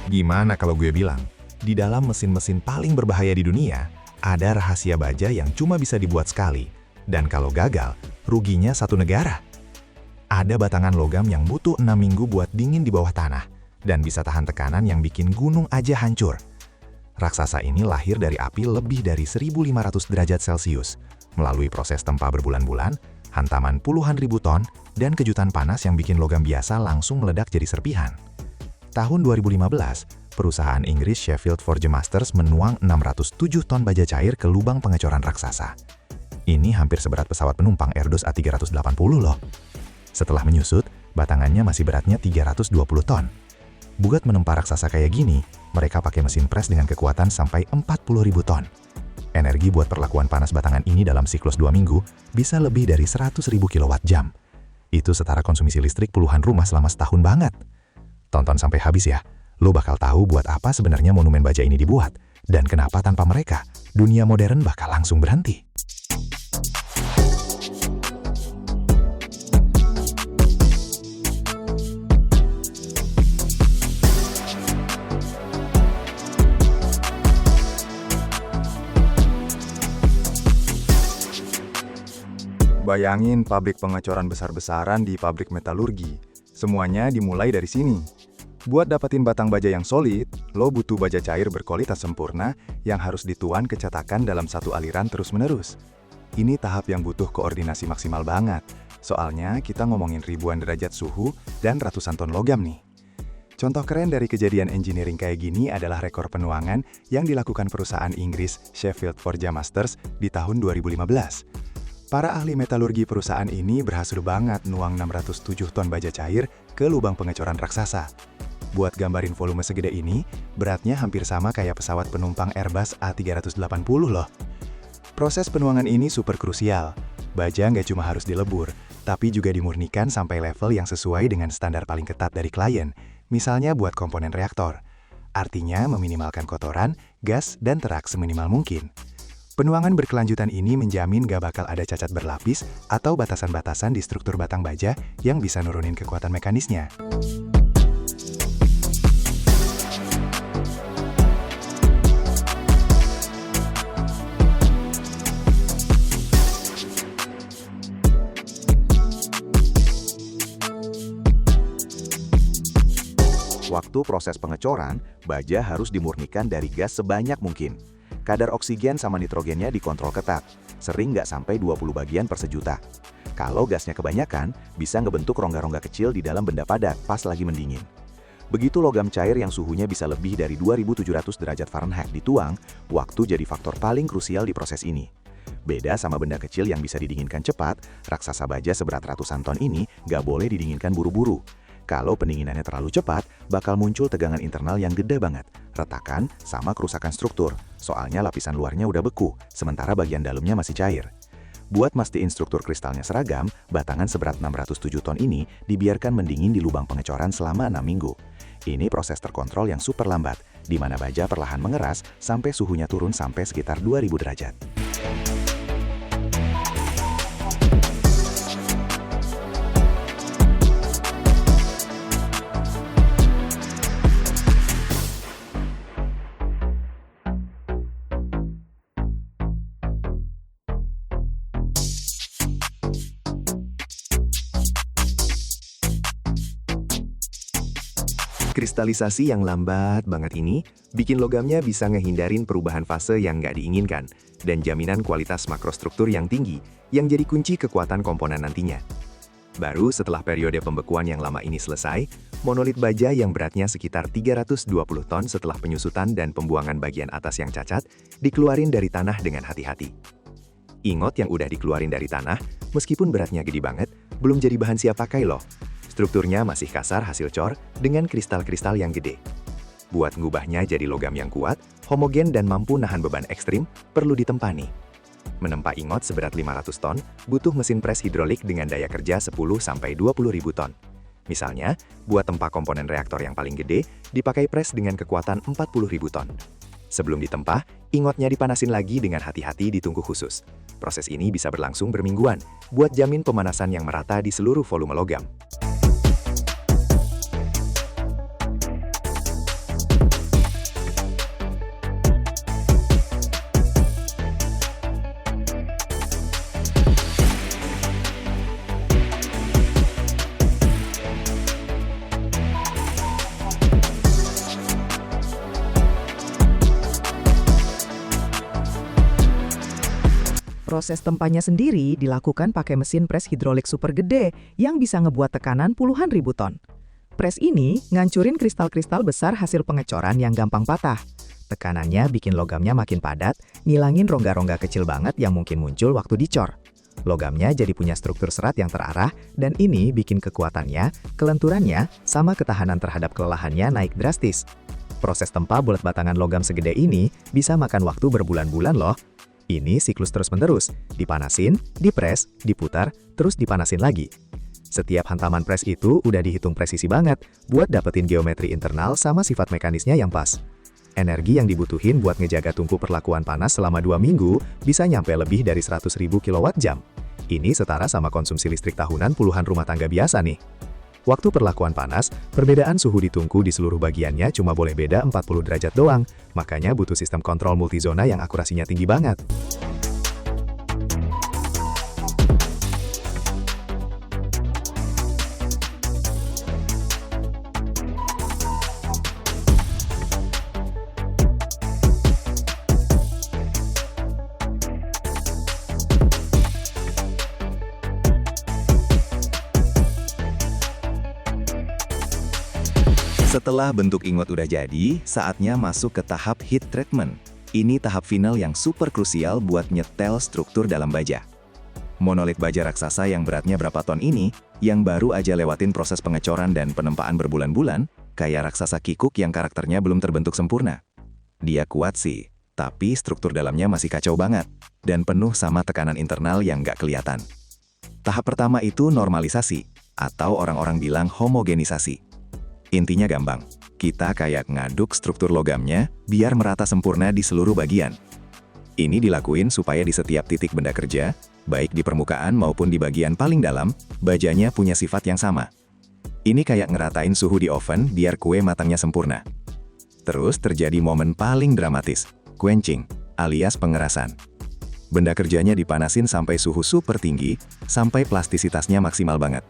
Gimana kalau gue bilang, di dalam mesin-mesin paling berbahaya di dunia, ada rahasia baja yang cuma bisa dibuat sekali, dan kalau gagal, ruginya satu negara. Ada batangan logam yang butuh 6 minggu buat dingin di bawah tanah, dan bisa tahan tekanan yang bikin gunung aja hancur. Raksasa ini lahir dari api lebih dari 1.500 derajat Celcius, melalui proses tempa berbulan-bulan, hantaman puluhan ribu ton, dan kejutan panas yang bikin logam biasa langsung meledak jadi serpihan. Tahun 2015, perusahaan Inggris Sheffield Forgemasters menuang 607 ton baja cair ke lubang pengecoran raksasa. Ini hampir seberat pesawat penumpang Airbus A380 loh. Setelah menyusut, batangannya masih beratnya 320 ton. Buat menempa raksasa kayak gini, mereka pakai mesin pres dengan kekuatan sampai 40.000 ton. Energi buat perlakuan panas batangan ini dalam siklus 2 minggu bisa lebih dari 100.000 kWh. Itu setara konsumsi listrik puluhan rumah selama setahun banget. Tonton sampai habis ya, lo bakal tahu buat apa sebenarnya monumen baja ini dibuat, dan kenapa tanpa mereka, dunia modern bakal langsung berhenti. Bayangin pabrik pengecoran besar-besaran di pabrik metalurgi. Semuanya dimulai dari sini. Buat dapetin batang baja yang solid, lo butuh baja cair berkualitas sempurna yang harus dituan ke cetakan dalam satu aliran terus-menerus. Ini tahap yang butuh koordinasi maksimal banget. Soalnya kita ngomongin ribuan derajat suhu dan ratusan ton logam nih. Contoh keren dari kejadian engineering kayak gini adalah rekor penuangan yang dilakukan perusahaan Inggris Sheffield Forgemasters di tahun 2015. Para ahli metalurgi perusahaan ini berhasil banget nuang 607 ton baja cair ke lubang pengecoran raksasa. Buat gambarin volume segede ini, beratnya hampir sama kayak pesawat penumpang Airbus A380 loh. Proses penuangan ini super krusial. Baja nggak cuma harus dilebur, tapi juga dimurnikan sampai level yang sesuai dengan standar paling ketat dari klien, misalnya buat komponen reaktor. Artinya meminimalkan kotoran, gas, dan terak seminimal mungkin. Penuangan berkelanjutan ini menjamin gak bakal ada cacat berlapis atau batasan-batasan di struktur batang baja yang bisa nurunin kekuatan mekanisnya. Waktu proses pengecoran, baja harus dimurnikan dari gas sebanyak mungkin. Kadar oksigen sama nitrogennya dikontrol ketat, sering nggak sampai 20 bagian per sejuta. Kalau gasnya kebanyakan, bisa ngebentuk rongga-rongga kecil di dalam benda padat pas lagi mendingin. Begitu logam cair yang suhunya bisa lebih dari 2700 derajat Fahrenheit dituang, waktu jadi faktor paling krusial di proses ini. Beda sama benda kecil yang bisa didinginkan cepat, raksasa baja seberat ratusan ton ini nggak boleh didinginkan buru-buru. Kalau pendinginannya terlalu cepat, bakal muncul tegangan internal yang gede banget, retakan, sama kerusakan struktur, soalnya lapisan luarnya udah beku, sementara bagian dalamnya masih cair. Buat mastiin struktur kristalnya seragam, batangan seberat 607 ton ini dibiarkan mendingin di lubang pengecoran selama 6 minggu. Ini proses terkontrol yang super lambat, di mana baja perlahan mengeras sampai suhunya turun sampai sekitar 2000 derajat. Kristalisasi yang lambat banget ini bikin logamnya bisa ngehindarin perubahan fase yang nggak diinginkan dan jaminan kualitas makrostruktur yang tinggi yang jadi kunci kekuatan komponen nantinya. Baru setelah periode pembekuan yang lama ini selesai, monolit baja yang beratnya sekitar 320 ton setelah penyusutan dan pembuangan bagian atas yang cacat dikeluarin dari tanah dengan hati-hati. Ingot yang udah dikeluarin dari tanah, meskipun beratnya gede banget, belum jadi bahan siap pakai loh. Strukturnya masih kasar hasil cor dengan kristal-kristal yang gede. Buat ngubahnya jadi logam yang kuat, homogen dan mampu nahan beban ekstrim, perlu ditempa nih. Menempa ingot seberat 500 ton, butuh mesin pres hidrolik dengan daya kerja 10-20 ribu ton. Misalnya, buat tempa komponen reaktor yang paling gede, dipakai pres dengan kekuatan 40 ribu ton. Sebelum ditempa, ingotnya dipanasin lagi dengan hati-hati di tungku khusus. Proses ini bisa berlangsung bermingguan, buat jamin pemanasan yang merata di seluruh volume logam. Proses tempanya sendiri dilakukan pakai mesin pres hidrolik super gede yang bisa ngebuat tekanan puluhan ribu ton. Pres ini ngancurin kristal-kristal besar hasil pengecoran yang gampang patah. Tekanannya bikin logamnya makin padat, ngilangin rongga-rongga kecil banget yang mungkin muncul waktu dicor. Logamnya jadi punya struktur serat yang terarah, dan ini bikin kekuatannya, kelenturannya, sama ketahanan terhadap kelelahannya naik drastis. Proses tempa bulat batangan logam segede ini bisa makan waktu berbulan-bulan loh. Ini siklus terus-menerus, dipanasin, dipres, diputar, terus dipanasin lagi. Setiap hantaman pres itu udah dihitung presisi banget buat dapetin geometri internal sama sifat mekanisnya yang pas. Energi yang dibutuhin buat ngejaga tungku perlakuan panas selama 2 minggu bisa nyampe lebih dari 100.000 kWh. Ini setara sama konsumsi listrik tahunan puluhan rumah tangga biasa nih. Waktu perlakuan panas, perbedaan suhu di tungku di seluruh bagiannya cuma boleh beda 40 derajat doang, makanya butuh sistem kontrol multizona yang akurasinya tinggi banget. Setelah bentuk ingot udah jadi, saatnya masuk ke tahap heat treatment. Ini tahap final yang super krusial buat nyetel struktur dalam baja. Monolit baja raksasa yang beratnya berapa ton ini, yang baru aja lewatin proses pengecoran dan penempaan berbulan-bulan, kayak raksasa kikuk yang karakternya belum terbentuk sempurna. Dia kuat sih, tapi struktur dalamnya masih kacau banget, dan penuh sama tekanan internal yang nggak kelihatan. Tahap pertama itu normalisasi, atau orang-orang bilang homogenisasi. Intinya gampang, kita kayak ngaduk struktur logamnya biar merata sempurna di seluruh bagian. Ini dilakuin supaya di setiap titik benda kerja, baik di permukaan maupun di bagian paling dalam, bajanya punya sifat yang sama. Ini kayak ngeratain suhu di oven biar kue matangnya sempurna. Terus terjadi momen paling dramatis, quenching, alias pengerasan. Benda kerjanya dipanasin sampai suhu super tinggi, sampai plastisitasnya maksimal banget.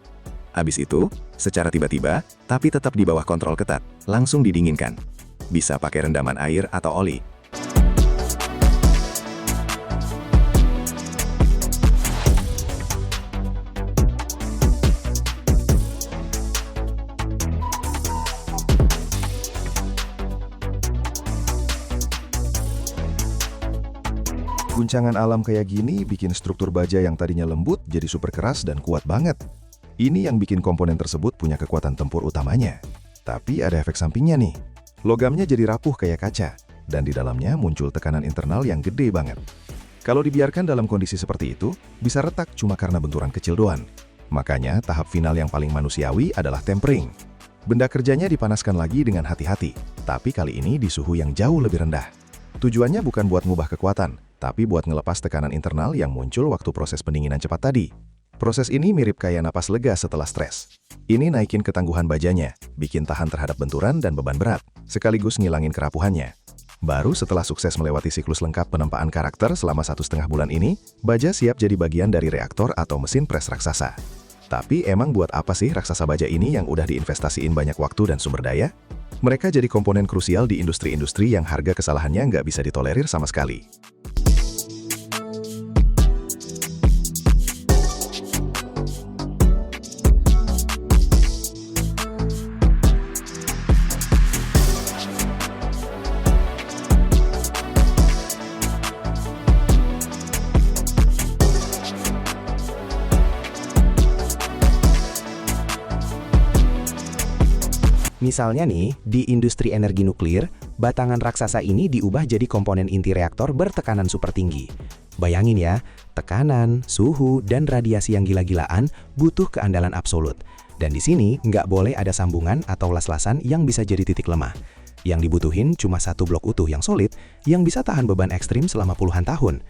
Abis itu, secara tiba-tiba, tapi tetap di bawah kontrol ketat, langsung didinginkan. Bisa pakai rendaman air atau oli. Guncangan alam kayak gini bikin struktur baja yang tadinya lembut jadi super keras dan kuat banget. Ini yang bikin komponen tersebut punya kekuatan tempur utamanya. Tapi ada efek sampingnya nih. Logamnya jadi rapuh kayak kaca, dan di dalamnya muncul tekanan internal yang gede banget. Kalau dibiarkan dalam kondisi seperti itu, bisa retak cuma karena benturan kecil doang. Makanya tahap final yang paling manusiawi adalah tempering. Benda kerjanya dipanaskan lagi dengan hati-hati, tapi kali ini di suhu yang jauh lebih rendah. Tujuannya bukan buat ngubah kekuatan, tapi buat ngelepas tekanan internal yang muncul waktu proses pendinginan cepat tadi. Proses ini mirip kayak napas lega setelah stres. Ini naikin ketangguhan bajanya, bikin tahan terhadap benturan dan beban berat, sekaligus ngilangin kerapuhannya. Baru setelah sukses melewati siklus lengkap penempaan karakter selama 1,5 bulan ini, baja siap jadi bagian dari reaktor atau mesin pres raksasa. Tapi emang buat apa sih raksasa baja ini yang udah diinvestasiin banyak waktu dan sumber daya? Mereka jadi komponen krusial di industri-industri yang harga kesalahannya nggak bisa ditolerir sama sekali. Misalnya nih, di industri energi nuklir, batangan raksasa ini diubah jadi komponen inti reaktor bertekanan super tinggi. Bayangin ya, tekanan, suhu, dan radiasi yang gila-gilaan butuh keandalan absolut. Dan di sini nggak boleh ada sambungan atau las-lasan yang bisa jadi titik lemah. Yang dibutuhin cuma satu blok utuh yang solid, yang bisa tahan beban ekstrim selama puluhan tahun.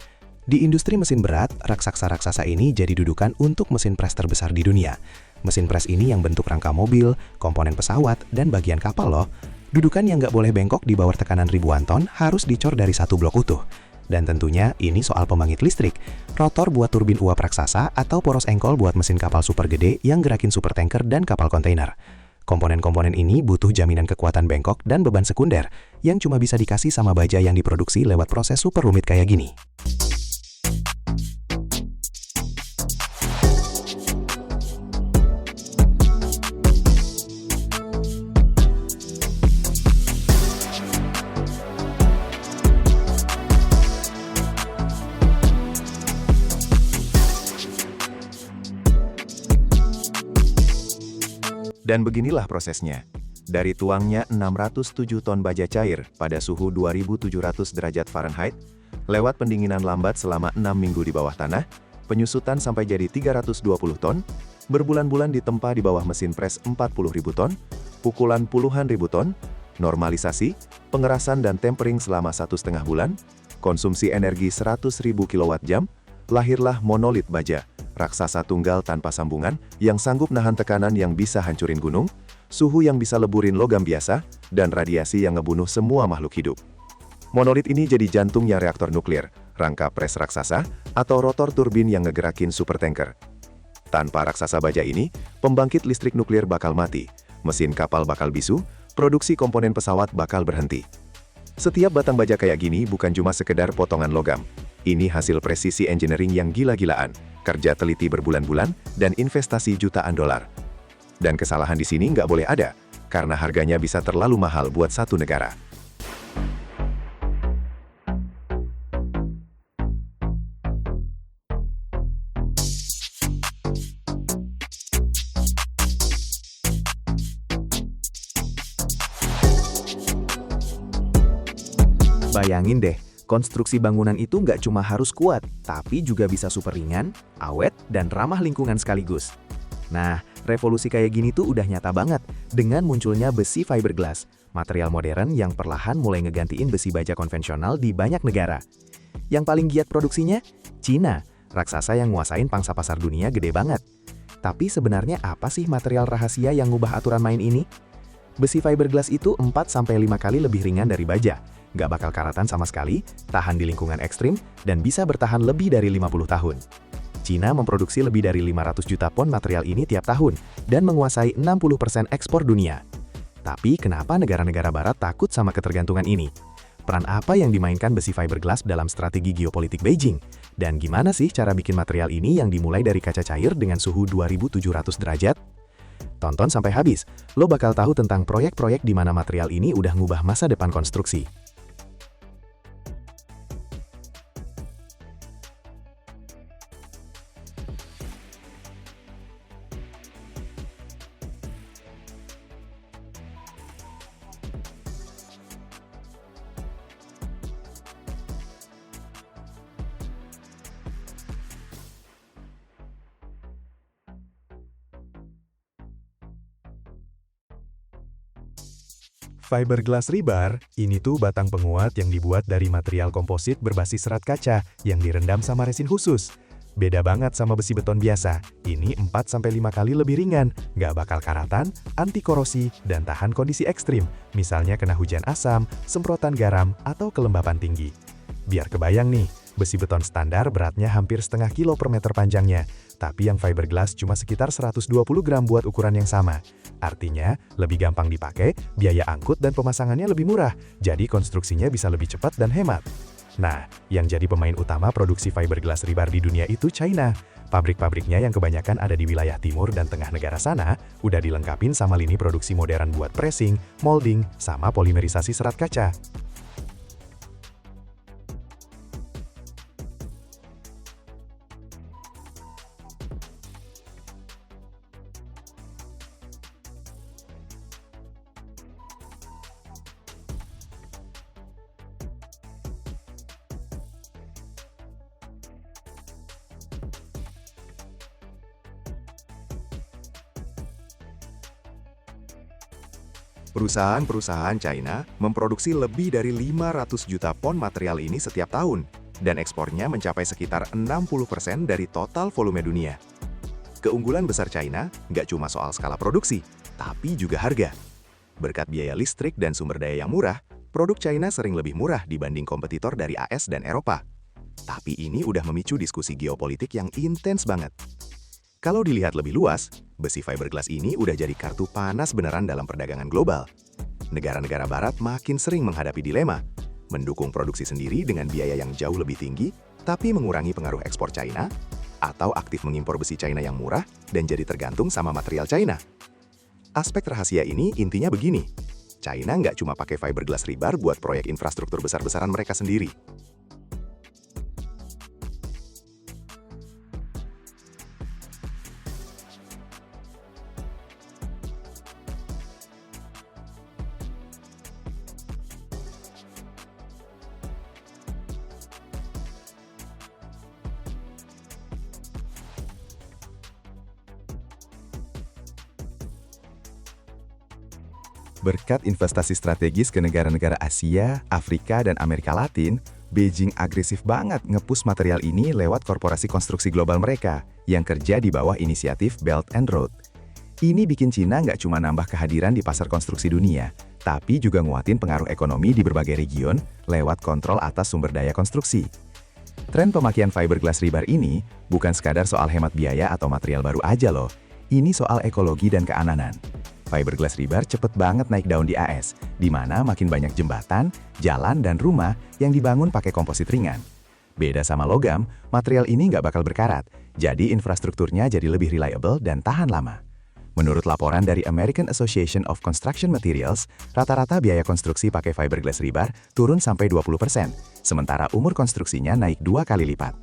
Di industri mesin berat, raksasa-raksasa ini jadi dudukan untuk mesin pres terbesar di dunia. Mesin pres ini yang bentuk rangka mobil, komponen pesawat, dan bagian kapal loh. Dudukan yang nggak boleh bengkok di bawah tekanan ribuan ton harus dicor dari satu blok utuh. Dan tentunya ini soal pembangkit listrik, rotor buat turbin uap raksasa atau poros engkol buat mesin kapal super gede yang gerakin supertanker dan kapal kontainer. Komponen-komponen ini butuh jaminan kekuatan bengkok dan beban sekunder yang cuma bisa dikasih sama baja yang diproduksi lewat proses super rumit kayak gini. Dan beginilah prosesnya. Dari tuangnya 607 ton baja cair pada suhu 2700 derajat Fahrenheit, lewat pendinginan lambat selama 6 minggu di bawah tanah, penyusutan sampai jadi 320 ton, berbulan-bulan ditempa di bawah mesin pres 40.000 ton, pukulan puluhan ribu ton, normalisasi, pengerasan dan tempering selama 1,5 bulan, konsumsi energi 100.000 kWh, lahirlah monolit baja, raksasa tunggal tanpa sambungan yang sanggup nahan tekanan yang bisa hancurin gunung, suhu yang bisa leburin logam biasa, dan radiasi yang ngebunuh semua makhluk hidup. Monolit ini jadi jantungnya reaktor nuklir, rangka pres raksasa, atau rotor turbin yang ngegerakin supertanker. Tanpa raksasa baja ini, pembangkit listrik nuklir bakal mati, mesin kapal bakal bisu, produksi komponen pesawat bakal berhenti. Setiap batang baja kayak gini bukan cuma sekedar potongan logam. Ini hasil presisi engineering yang gila-gilaan, kerja teliti berbulan-bulan, dan investasi jutaan dolar. Dan kesalahan di sini nggak boleh ada, karena harganya bisa terlalu mahal buat satu negara. Bayangin deh, konstruksi bangunan itu nggak cuma harus kuat, tapi juga bisa super ringan, awet, dan ramah lingkungan sekaligus. Nah, revolusi kayak gini tuh udah nyata banget dengan munculnya besi fiberglass, material modern yang perlahan mulai ngegantiin besi baja konvensional di banyak negara. Yang paling giat produksinya? Cina, raksasa yang nguasain pangsa pasar dunia gede banget. Tapi sebenarnya apa sih material rahasia yang ngubah aturan main ini? Besi fiberglass itu 4-5 kali lebih ringan dari baja, nggak bakal karatan sama sekali, tahan di lingkungan ekstrim, dan bisa bertahan lebih dari 50 tahun. Cina memproduksi lebih dari 500 juta pon material ini tiap tahun, dan menguasai 60% ekspor dunia. Tapi kenapa negara-negara barat takut sama ketergantungan ini? Peran apa yang dimainkan besi fiberglass dalam strategi geopolitik Beijing? Dan gimana sih cara bikin material ini yang dimulai dari kaca cair dengan suhu 2700 derajat? Tonton sampai habis, lo bakal tahu tentang proyek-proyek di mana material ini udah ngubah masa depan konstruksi. Fiberglass rebar, ini tuh batang penguat yang dibuat dari material komposit berbasis serat kaca yang direndam sama resin khusus. Beda banget sama besi beton biasa, ini 4-5 kali lebih ringan, nggak bakal karatan, anti korosi, dan tahan kondisi ekstrim, misalnya kena hujan asam, semprotan garam, atau kelembapan tinggi. Biar kebayang nih, besi beton standar beratnya hampir setengah kilo per meter panjangnya, tapi yang fiberglass cuma sekitar 120 gram buat ukuran yang sama. Artinya, lebih gampang dipakai, biaya angkut dan pemasangannya lebih murah, jadi konstruksinya bisa lebih cepat dan hemat. Nah, yang jadi pemain utama produksi fiberglass rebar di dunia itu China. Pabrik-pabriknya yang kebanyakan ada di wilayah timur dan tengah negara sana, udah dilengkapin sama lini produksi modern buat pressing, molding, sama polimerisasi serat kaca. Perusahaan-perusahaan China memproduksi lebih dari 500 juta pon material ini setiap tahun, dan ekspornya mencapai sekitar 60% dari total volume dunia. Keunggulan besar China nggak cuma soal skala produksi, tapi juga harga. Berkat biaya listrik dan sumber daya yang murah, produk China sering lebih murah dibanding kompetitor dari AS dan Eropa. Tapi ini udah memicu diskusi geopolitik yang intens banget. Kalau dilihat lebih luas, besi fiberglass ini udah jadi kartu panas beneran dalam perdagangan global. Negara-negara barat makin sering menghadapi dilema, mendukung produksi sendiri dengan biaya yang jauh lebih tinggi, tapi mengurangi pengaruh ekspor China, atau aktif mengimpor besi China yang murah dan jadi tergantung sama material China. Aspek rahasia ini intinya begini, China nggak cuma pakai fiberglass rebar buat proyek infrastruktur besar-besaran mereka sendiri. Berkat investasi strategis ke negara-negara Asia, Afrika, dan Amerika Latin, Beijing agresif banget nge-push material ini lewat korporasi konstruksi global mereka yang kerja di bawah inisiatif Belt and Road. Ini bikin Cina nggak cuma nambah kehadiran di pasar konstruksi dunia, tapi juga nguatin pengaruh ekonomi di berbagai region lewat kontrol atas sumber daya konstruksi. Tren pemakaian fiberglass rebar ini bukan sekadar soal hemat biaya atau material baru aja loh, ini soal ekologi dan keamanan. Fiberglass rebar cepet banget naik daun di AS, di mana makin banyak jembatan, jalan, dan rumah yang dibangun pakai komposit ringan. Beda sama logam, material ini nggak bakal berkarat, jadi infrastrukturnya jadi lebih reliable dan tahan lama. Menurut laporan dari American Association of Construction Materials, rata-rata biaya konstruksi pakai fiberglass rebar turun sampai 20%, sementara umur konstruksinya naik 2 kali lipat.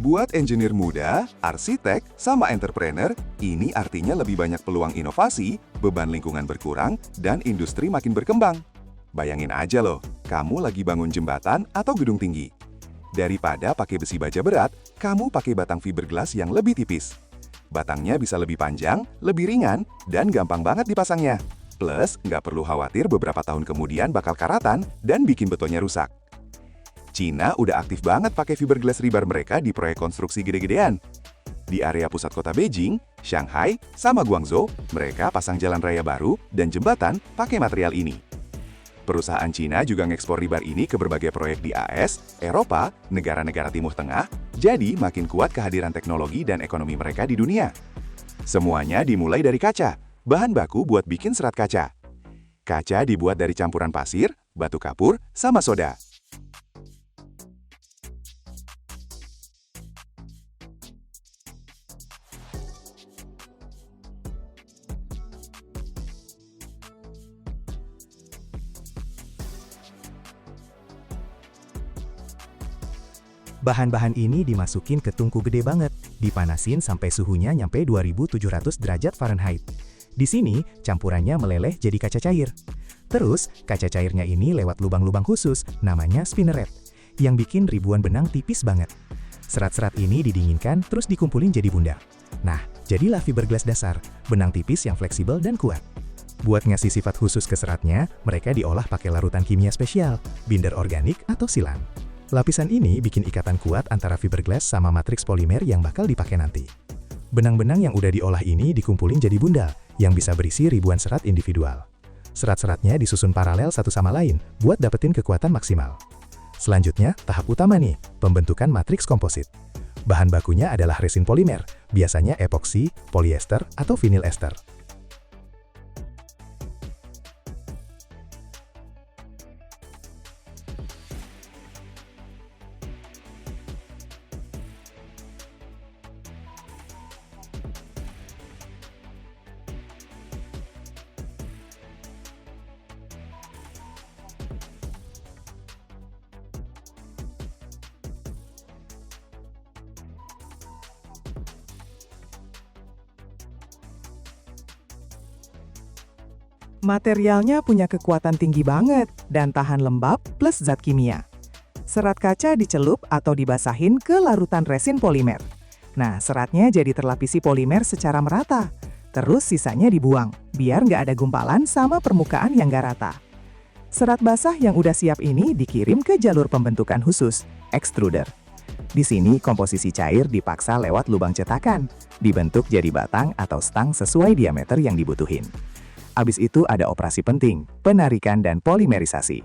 Buat engineer muda, arsitek, sama entrepreneur, ini artinya lebih banyak peluang inovasi, beban lingkungan berkurang, dan industri makin berkembang. Bayangin aja loh, kamu lagi bangun jembatan atau gedung tinggi. Daripada pakai besi baja berat, kamu pakai batang fiberglass yang lebih tipis. Batangnya bisa lebih panjang, lebih ringan, dan gampang banget dipasangnya. Plus, nggak perlu khawatir beberapa tahun kemudian bakal karatan dan bikin betonnya rusak. Cina udah aktif banget pakai fiberglass rebar mereka di proyek konstruksi gede-gedean. Di area pusat kota Beijing, Shanghai, sama Guangzhou, mereka pasang jalan raya baru dan jembatan pakai material ini. Perusahaan Cina juga ngekspor rebar ini ke berbagai proyek di AS, Eropa, negara-negara Timur Tengah, jadi makin kuat kehadiran teknologi dan ekonomi mereka di dunia. Semuanya dimulai dari kaca, bahan baku buat bikin serat kaca. Kaca dibuat dari campuran pasir, batu kapur, sama soda. Bahan-bahan ini dimasukin ke tungku gede banget, dipanasin sampai suhunya nyampe 2700 derajat Fahrenheit. Di sini, campurannya meleleh jadi kaca cair. Terus, kaca cairnya ini lewat lubang-lubang khusus, namanya spinneret, yang bikin ribuan benang tipis banget. Serat-serat ini didinginkan terus dikumpulin jadi bundar. Nah, jadilah fiberglass dasar, benang tipis yang fleksibel dan kuat. Buat ngasih sifat khusus ke seratnya, mereka diolah pakai larutan kimia spesial, binder organik atau silan. Lapisan ini bikin ikatan kuat antara fiberglass sama matriks polimer yang bakal dipakai nanti. Benang-benang yang udah diolah ini dikumpulin jadi bundal, yang bisa berisi ribuan serat individual. Serat-seratnya disusun paralel satu sama lain, buat dapetin kekuatan maksimal. Selanjutnya, tahap utama nih, pembentukan matriks komposit. Bahan bakunya adalah resin polimer, biasanya epoksi, polyester, atau vinyl ester. Materialnya punya kekuatan tinggi banget dan tahan lembab plus zat kimia. Serat kaca dicelup atau dibasahin ke larutan resin polimer. Nah, seratnya jadi terlapisi polimer secara merata. Terus sisanya dibuang, biar nggak ada gumpalan sama permukaan yang nggak rata. Serat basah yang udah siap ini dikirim ke jalur pembentukan khusus, extruder. Di sini komposisi cair dipaksa lewat lubang cetakan, dibentuk jadi batang atau stang sesuai diameter yang dibutuhin. Abis itu ada operasi penting, penarikan dan polimerisasi.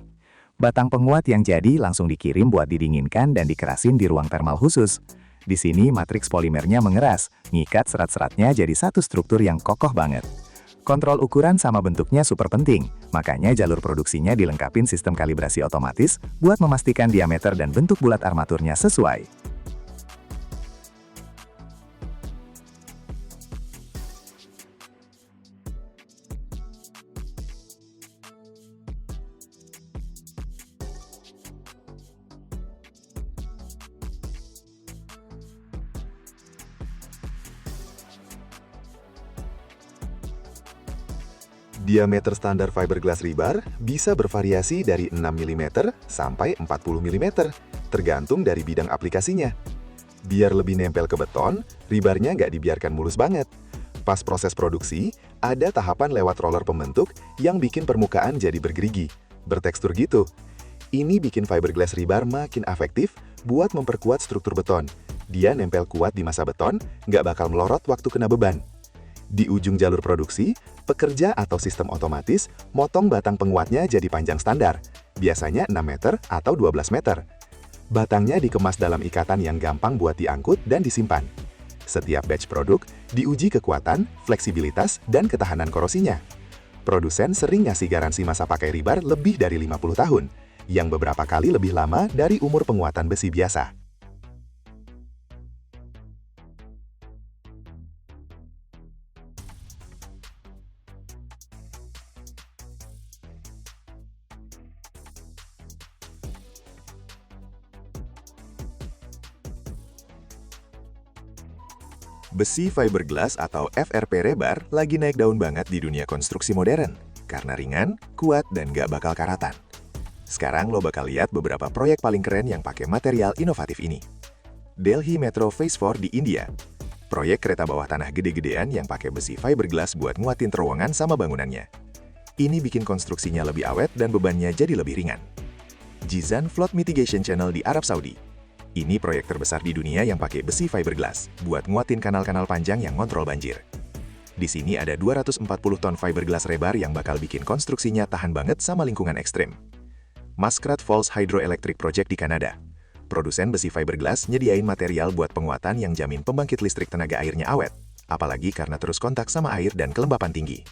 Batang penguat yang jadi langsung dikirim buat didinginkan dan dikerasin di ruang termal khusus. Di sini matriks polimernya mengeras, ngikat serat-seratnya jadi satu struktur yang kokoh banget. Kontrol ukuran sama bentuknya super penting, makanya jalur produksinya dilengkapin sistem kalibrasi otomatis buat memastikan diameter dan bentuk bulat armaturnya sesuai. Diameter standar fiberglass rebar bisa bervariasi dari 6 mm sampai 40 mm, tergantung dari bidang aplikasinya. Biar lebih nempel ke beton, rebarnya nggak dibiarkan mulus banget. Pas proses produksi, ada tahapan lewat roller pembentuk yang bikin permukaan jadi bergerigi, bertekstur gitu. Ini bikin fiberglass rebar makin efektif buat memperkuat struktur beton. Dia nempel kuat di masa beton, nggak bakal melorot waktu kena beban. Di ujung jalur produksi, pekerja atau sistem otomatis motong batang penguatnya jadi panjang standar, biasanya 6 meter atau 12 meter. Batangnya dikemas dalam ikatan yang gampang buat diangkut dan disimpan. Setiap batch produk diuji kekuatan, fleksibilitas, dan ketahanan korosinya. Produsen sering ngasih garansi masa pakai rebar lebih dari 50 tahun, yang beberapa kali lebih lama dari umur penguatan besi biasa. Besi fiberglass atau FRP rebar lagi naik daun banget di dunia konstruksi modern, karena ringan, kuat, dan gak bakal karatan. Sekarang lo bakal lihat beberapa proyek paling keren yang pakai material inovatif ini. Delhi Metro Phase 4 di India. Proyek kereta bawah tanah gede-gedean yang pakai besi fiberglass buat nguatin terowongan sama bangunannya. Ini bikin konstruksinya lebih awet dan bebannya jadi lebih ringan. Jizan Flood Mitigation Channel di Arab Saudi. Ini proyek terbesar di dunia yang pakai besi fiberglass buat nguatin kanal-kanal panjang yang ngontrol banjir. Di sini ada 240 ton fiberglass rebar yang bakal bikin konstruksinya tahan banget sama lingkungan ekstrim. Muskrat Falls Hydroelectric Project di Kanada. Produsen besi fiberglass nyediain material buat penguatan yang jamin pembangkit listrik tenaga airnya awet, apalagi karena terus kontak sama air dan kelembapan tinggi.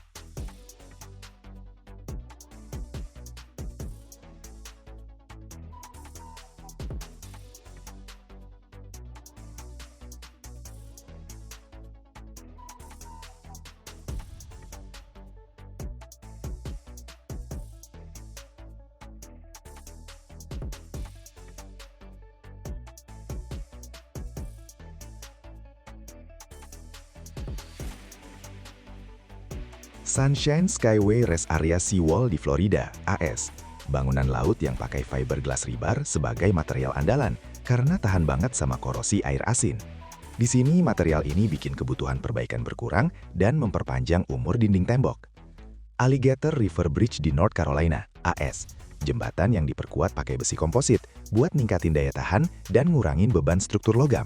Sunshine Skyway Rest Area Seawall di Florida, AS. Bangunan laut yang pakai fiberglass rebar sebagai material andalan karena tahan banget sama korosi air asin. Di sini material ini bikin kebutuhan perbaikan berkurang dan memperpanjang umur dinding tembok. Alligator River Bridge di North Carolina, AS. Jembatan yang diperkuat pakai besi komposit buat ningkatin daya tahan dan ngurangin beban struktur logam.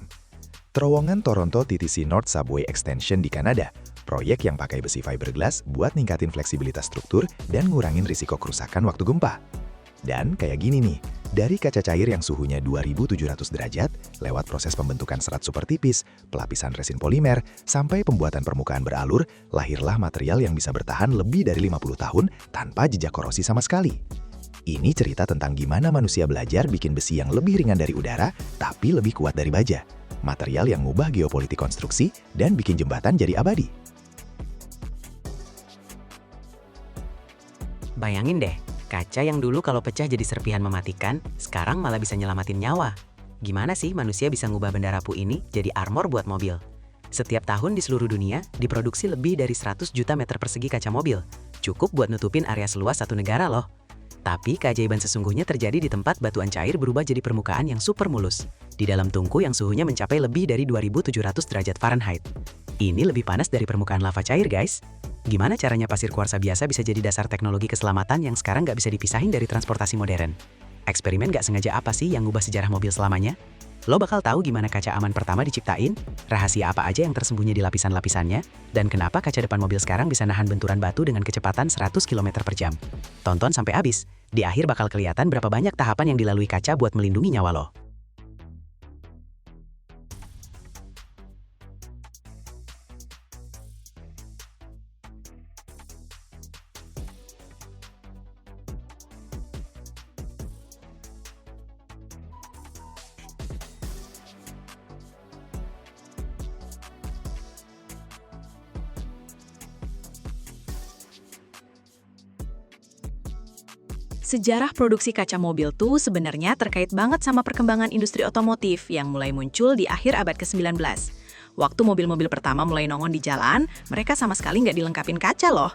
Terowongan Toronto TTC North Subway Extension di Kanada. Proyek yang pakai besi fiberglass buat ningkatin fleksibilitas struktur dan ngurangin risiko kerusakan waktu gempa. Dan kayak gini nih, dari kaca cair yang suhunya 2700 derajat, lewat proses pembentukan serat super tipis, pelapisan resin polimer, sampai pembuatan permukaan beralur, lahirlah material yang bisa bertahan lebih dari 50 tahun tanpa jejak korosi sama sekali. Ini cerita tentang gimana manusia belajar bikin besi yang lebih ringan dari udara, tapi lebih kuat dari baja. Material yang ngubah geopolitik konstruksi dan bikin jembatan jadi abadi. Bayangin deh, kaca yang dulu kalau pecah jadi serpihan mematikan, sekarang malah bisa nyelamatin nyawa. Gimana sih manusia bisa ngubah benda rapuh ini jadi armor buat mobil? Setiap tahun di seluruh dunia, diproduksi lebih dari 100 juta meter persegi kaca mobil. Cukup buat nutupin area seluas satu negara loh. Tapi keajaiban sesungguhnya terjadi di tempat batuan cair berubah jadi permukaan yang super mulus. Di dalam tungku yang suhunya mencapai lebih dari 2700 derajat Fahrenheit. Ini lebih panas dari permukaan lava cair, guys. Gimana caranya pasir kuarsa biasa bisa jadi dasar teknologi keselamatan yang sekarang nggak bisa dipisahin dari transportasi modern? Eksperimen nggak sengaja apa sih yang ngubah sejarah mobil selamanya? Lo bakal tahu gimana kaca aman pertama diciptain, rahasia apa aja yang tersembunyi di lapisan-lapisannya, dan kenapa kaca depan mobil sekarang bisa nahan benturan batu dengan kecepatan 100 km per jam. Tonton sampai habis, di akhir bakal kelihatan berapa banyak tahapan yang dilalui kaca buat melindungi nyawa lo. Sejarah produksi kaca mobil tuh sebenarnya terkait banget sama perkembangan industri otomotif yang mulai muncul di akhir abad ke-19. Waktu mobil-mobil pertama mulai nongol di jalan, mereka sama sekali nggak dilengkapin kaca loh.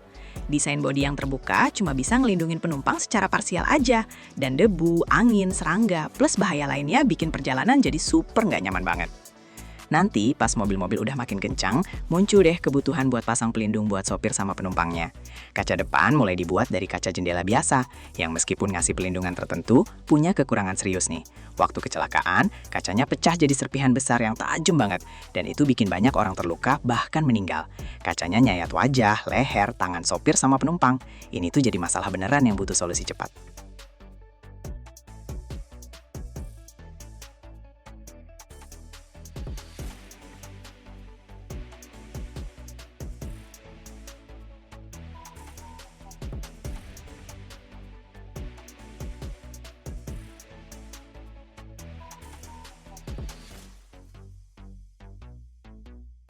Desain bodi yang terbuka cuma bisa ngelindungin penumpang secara parsial aja, dan debu, angin, serangga, plus bahaya lainnya bikin perjalanan jadi super nggak nyaman banget. Nanti pas mobil-mobil udah makin kencang, muncul deh kebutuhan buat pasang pelindung buat sopir sama penumpangnya. Kaca depan mulai dibuat dari kaca jendela biasa, yang meskipun ngasih pelindungan tertentu, punya kekurangan serius nih. Waktu kecelakaan, kacanya pecah jadi serpihan besar yang tajam banget, dan itu bikin banyak orang terluka bahkan meninggal. Kacanya nyayat wajah, leher, tangan sopir sama penumpang. Ini tuh jadi masalah beneran yang butuh solusi cepat.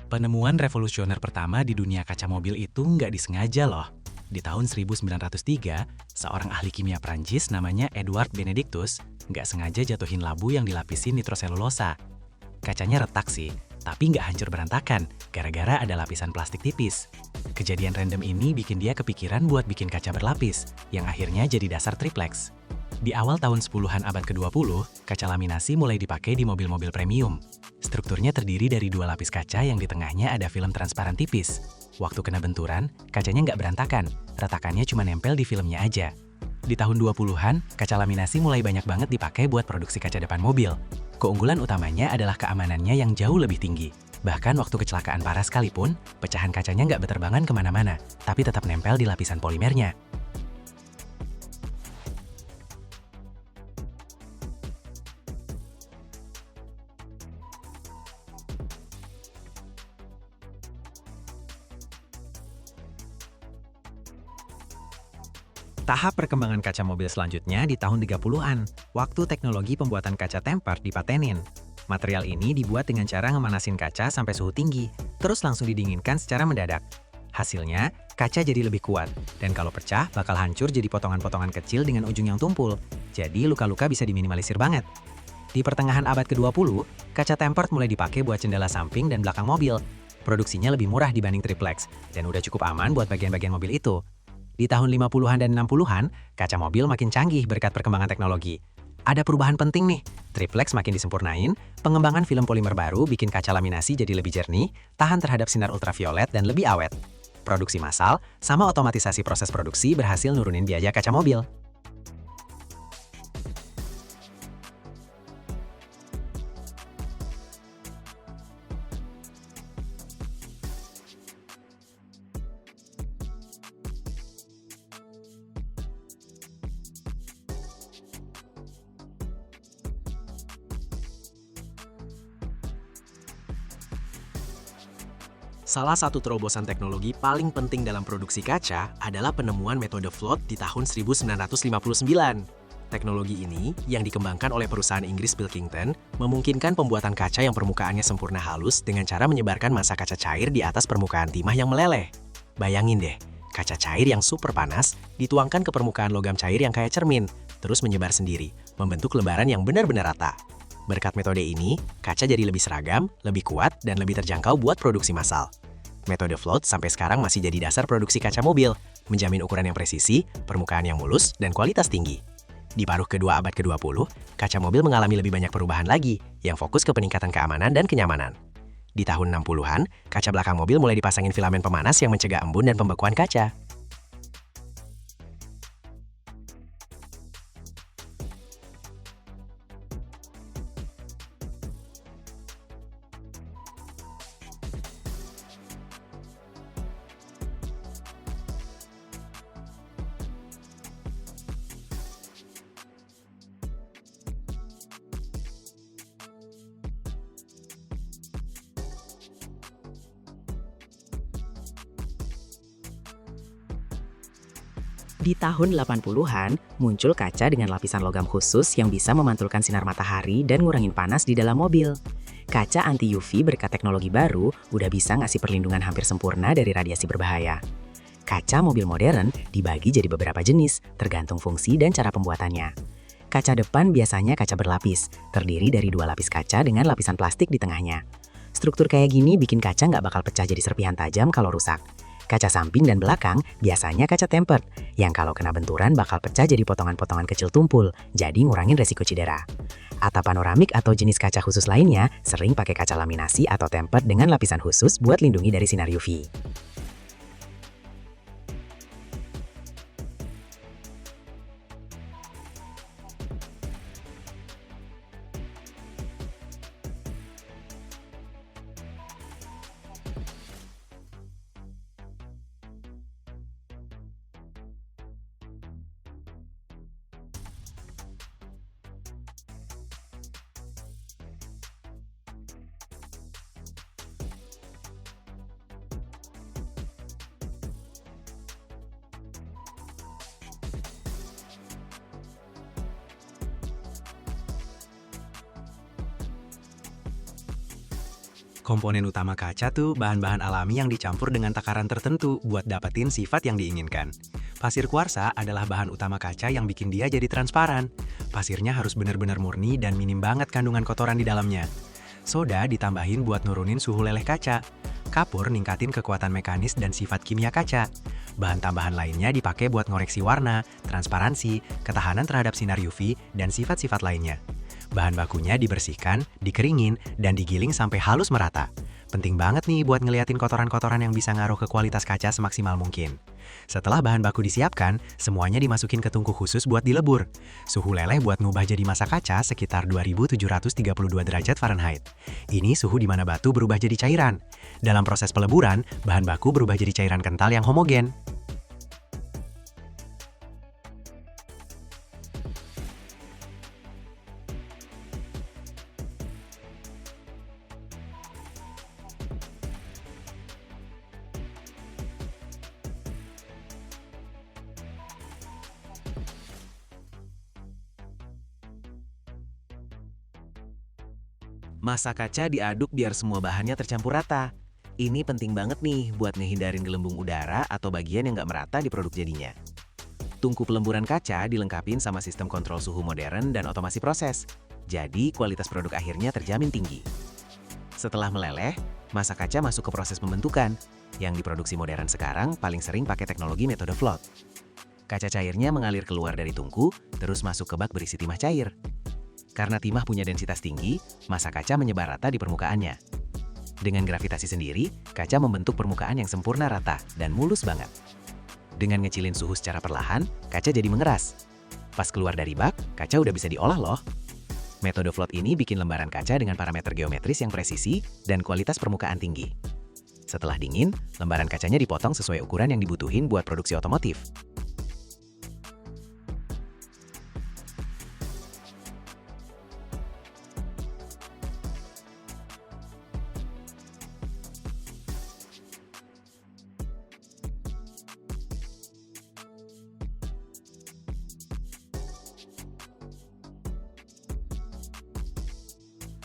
Penemuan revolusioner pertama di dunia kaca mobil itu nggak disengaja loh. Di tahun 1903, seorang ahli kimia Prancis namanya Edward Benedictus nggak sengaja jatuhin labu yang dilapisin nitroselulosa. Kacanya retak sih, tapi nggak hancur berantakan gara-gara ada lapisan plastik tipis. Kejadian random ini bikin dia kepikiran buat bikin kaca berlapis, yang akhirnya jadi dasar triplex. Di awal tahun 10-an abad ke-20, kaca laminasi mulai dipakai di mobil-mobil premium. Strukturnya terdiri dari 2 lapis kaca yang di tengahnya ada film transparan tipis. Waktu kena benturan, kacanya nggak berantakan, retakannya cuma nempel di filmnya aja. Di tahun 20-an, kaca laminasi mulai banyak banget dipakai buat produksi kaca depan mobil. Keunggulan utamanya adalah keamanannya yang jauh lebih tinggi. Bahkan waktu kecelakaan parah sekalipun, pecahan kacanya nggak beterbangan kemana-mana, tapi tetap nempel di lapisan polimernya. Tahap perkembangan kaca mobil selanjutnya di tahun 30-an, waktu teknologi pembuatan kaca tempered dipatenin. Material ini dibuat dengan cara ngemanasin kaca sampai suhu tinggi, terus langsung didinginkan secara mendadak. Hasilnya, kaca jadi lebih kuat, dan kalau pecah bakal hancur jadi potongan-potongan kecil dengan ujung yang tumpul, jadi luka-luka bisa diminimalisir banget. Di pertengahan abad ke-20, kaca tempered mulai dipakai buat jendela samping dan belakang mobil. Produksinya lebih murah dibanding triplex, dan udah cukup aman buat bagian-bagian mobil itu. Di tahun 50-an dan 60-an, kaca mobil makin canggih berkat perkembangan teknologi. Ada perubahan penting nih, triplex makin disempurnain, pengembangan film polimer baru bikin kaca laminasi jadi lebih jernih, tahan terhadap sinar ultraviolet dan lebih awet. Produksi massal, sama otomatisasi proses produksi berhasil nurunin biaya kaca mobil. Salah satu terobosan teknologi paling penting dalam produksi kaca adalah penemuan metode float di tahun 1959. Teknologi ini, yang dikembangkan oleh perusahaan Inggris Pilkington, memungkinkan pembuatan kaca yang permukaannya sempurna halus dengan cara menyebarkan massa kaca cair di atas permukaan timah yang meleleh. Bayangin deh, kaca cair yang super panas dituangkan ke permukaan logam cair yang kayak cermin, terus menyebar sendiri, membentuk lembaran yang benar-benar rata. Berkat metode ini, kaca jadi lebih seragam, lebih kuat, dan lebih terjangkau buat produksi massal. Metode float sampai sekarang masih jadi dasar produksi kaca mobil, menjamin ukuran yang presisi, permukaan yang mulus, dan kualitas tinggi. Di paruh kedua abad ke-20, kaca mobil mengalami lebih banyak perubahan lagi, yang fokus ke peningkatan keamanan dan kenyamanan. Di tahun 60-an, kaca belakang mobil mulai dipasangin filamen pemanas yang mencegah embun dan pembekuan kaca. Di tahun 80-an, muncul kaca dengan lapisan logam khusus yang bisa memantulkan sinar matahari dan ngurangin panas di dalam mobil. Kaca anti-UV berkat teknologi baru udah bisa ngasih perlindungan hampir sempurna dari radiasi berbahaya. Kaca mobil modern dibagi jadi beberapa jenis, tergantung fungsi dan cara pembuatannya. Kaca depan biasanya kaca berlapis, terdiri dari 2 lapis kaca dengan lapisan plastik di tengahnya. Struktur kayak gini bikin kaca nggak bakal pecah jadi serpihan tajam kalau rusak. Kaca samping dan belakang biasanya kaca tempered, yang kalau kena benturan bakal pecah jadi potongan-potongan kecil tumpul, jadi ngurangin resiko cedera. Atap panoramik atau jenis kaca khusus lainnya sering pakai kaca laminasi atau tempered dengan lapisan khusus buat lindungi dari sinar UV. Komponen utama kaca tuh bahan-bahan alami yang dicampur dengan takaran tertentu buat dapetin sifat yang diinginkan. Pasir kuarsa adalah bahan utama kaca yang bikin dia jadi transparan. Pasirnya harus benar-benar murni dan minim banget kandungan kotoran di dalamnya. Soda ditambahin buat nurunin suhu leleh kaca. Kapur ningkatin kekuatan mekanis dan sifat kimia kaca. Bahan tambahan lainnya dipakai buat ngoreksi warna, transparansi, ketahanan terhadap sinar UV, dan sifat-sifat lainnya. Bahan bakunya dibersihkan, dikeringin, dan digiling sampai halus merata. Penting banget nih buat ngeliatin kotoran-kotoran yang bisa ngaruh ke kualitas kaca semaksimal mungkin. Setelah bahan baku disiapkan, semuanya dimasukin ke tungku khusus buat dilebur. Suhu leleh buat ngubah jadi massa kaca sekitar 2732 derajat Fahrenheit. Ini suhu di mana batu berubah jadi cairan. Dalam proses peleburan, bahan baku berubah jadi cairan kental yang homogen. Massa kaca diaduk biar semua bahannya tercampur rata. Ini penting banget nih buat ngehindarin gelembung udara atau bagian yang nggak merata di produk jadinya. Tungku pelemburan kaca dilengkapin sama sistem kontrol suhu modern dan otomasi proses. Jadi kualitas produk akhirnya terjamin tinggi. Setelah meleleh, massa kaca masuk ke proses pembentukan. Yang diproduksi modern sekarang paling sering pakai teknologi metode float. Kaca cairnya mengalir keluar dari tungku, terus masuk ke bak berisi timah cair. Karena timah punya densitas tinggi, massa kaca menyebar rata di permukaannya. Dengan gravitasi sendiri, kaca membentuk permukaan yang sempurna rata dan mulus banget. Dengan ngecilin suhu secara perlahan, kaca jadi mengeras. Pas keluar dari bak, kaca udah bisa diolah loh. Metode float ini bikin lembaran kaca dengan parameter geometris yang presisi dan kualitas permukaan tinggi. Setelah dingin, lembaran kacanya dipotong sesuai ukuran yang dibutuhin buat produksi otomotif.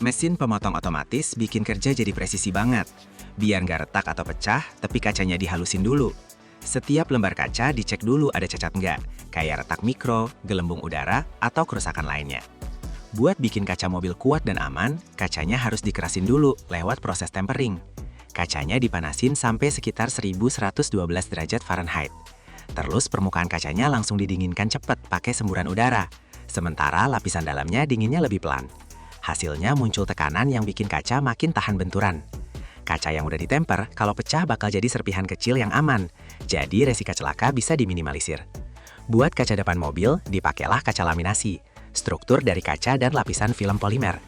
Mesin pemotong otomatis bikin kerja jadi presisi banget. Biar nggak retak atau pecah, tapi kacanya dihalusin dulu. Setiap lembar kaca dicek dulu ada cacat nggak, kayak retak mikro, gelembung udara, atau kerusakan lainnya. Buat bikin kaca mobil kuat dan aman, kacanya harus dikerasin dulu lewat proses tempering. Kacanya dipanasin sampai sekitar 1112 derajat Fahrenheit. Terus permukaan kacanya langsung didinginkan cepat pakai semburan udara. Sementara lapisan dalamnya dinginnya lebih pelan. Hasilnya muncul tekanan yang bikin kaca makin tahan benturan. Kaca yang udah ditemper, kalau pecah bakal jadi serpihan kecil yang aman. Jadi resiko celaka bisa diminimalisir. Buat kaca depan mobil, dipakailah kaca laminasi. Struktur dari kaca dan lapisan film polimer.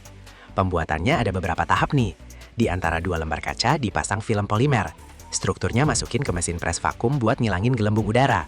Pembuatannya ada beberapa tahap nih. Di antara dua lembar kaca dipasang film polimer. Strukturnya masukin ke mesin pres vakum buat ngilangin gelembung udara.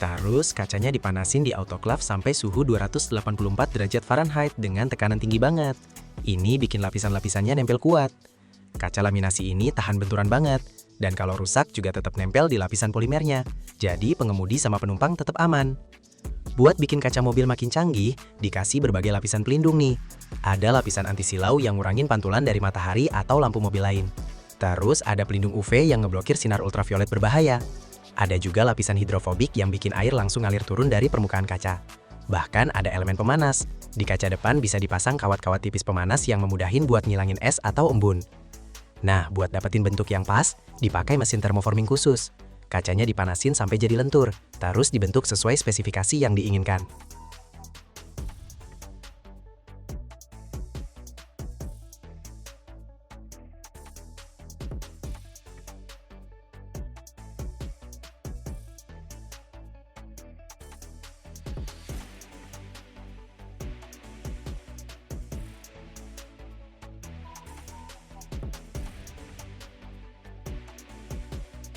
Terus kacanya dipanasin di autoclave sampai suhu 284 derajat Fahrenheit dengan tekanan tinggi banget. Ini bikin lapisan-lapisannya nempel kuat. Kaca laminasi ini tahan benturan banget, dan kalau rusak juga tetap nempel di lapisan polimernya. Jadi pengemudi sama penumpang tetap aman. Buat bikin kaca mobil makin canggih, dikasih berbagai lapisan pelindung nih. Ada lapisan anti silau yang ngurangin pantulan dari matahari atau lampu mobil lain. Terus ada pelindung UV yang ngeblokir sinar ultraviolet berbahaya. Ada juga lapisan hidrofobik yang bikin air langsung ngalir turun dari permukaan kaca. Bahkan ada elemen pemanas. Di kaca depan bisa dipasang kawat-kawat tipis pemanas yang memudahin buat ngilangin es atau embun. Nah, buat dapetin bentuk yang pas, dipakai mesin thermoforming khusus. Kacanya dipanasin sampai jadi lentur, terus dibentuk sesuai spesifikasi yang diinginkan.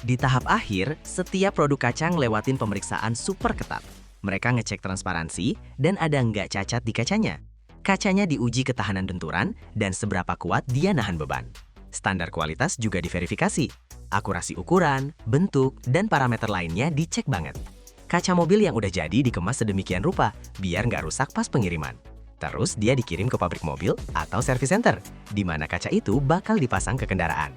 Di tahap akhir, setiap produk kaca ngelewatin pemeriksaan super ketat. Mereka ngecek transparansi dan ada nggak cacat di kacanya. Kacanya diuji ketahanan benturan dan seberapa kuat dia nahan beban. Standar kualitas juga diverifikasi. Akurasi ukuran, bentuk, dan parameter lainnya dicek banget. Kaca mobil yang udah jadi dikemas sedemikian rupa biar nggak rusak pas pengiriman. Terus dia dikirim ke pabrik mobil atau service center, di mana kaca itu bakal dipasang ke kendaraan.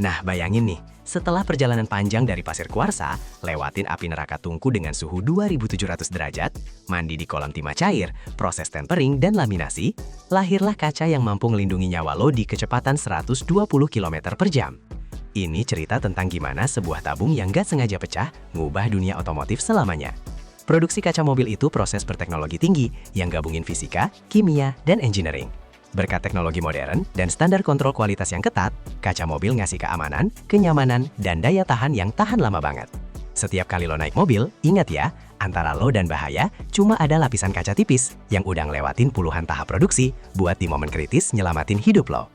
Nah, bayangin nih, setelah perjalanan panjang dari pasir kuarsa, lewatin api neraka tungku dengan suhu 2700 derajat, mandi di kolam timah cair, proses tempering dan laminasi, lahirlah kaca yang mampu melindungi nyawa lo di kecepatan 120 km per jam. Ini cerita tentang gimana sebuah tabung yang gak sengaja pecah, ngubah dunia otomotif selamanya. Produksi kaca mobil itu proses berteknologi tinggi yang gabungin fisika, kimia, dan engineering. Berkat teknologi modern dan standar kontrol kualitas yang ketat, kaca mobil ngasih keamanan, kenyamanan, dan daya tahan yang tahan lama banget. Setiap kali lo naik mobil, ingat ya, antara lo dan bahaya cuma ada lapisan kaca tipis yang udah ngelewatin puluhan tahap produksi buat di momen kritis nyelamatin hidup lo.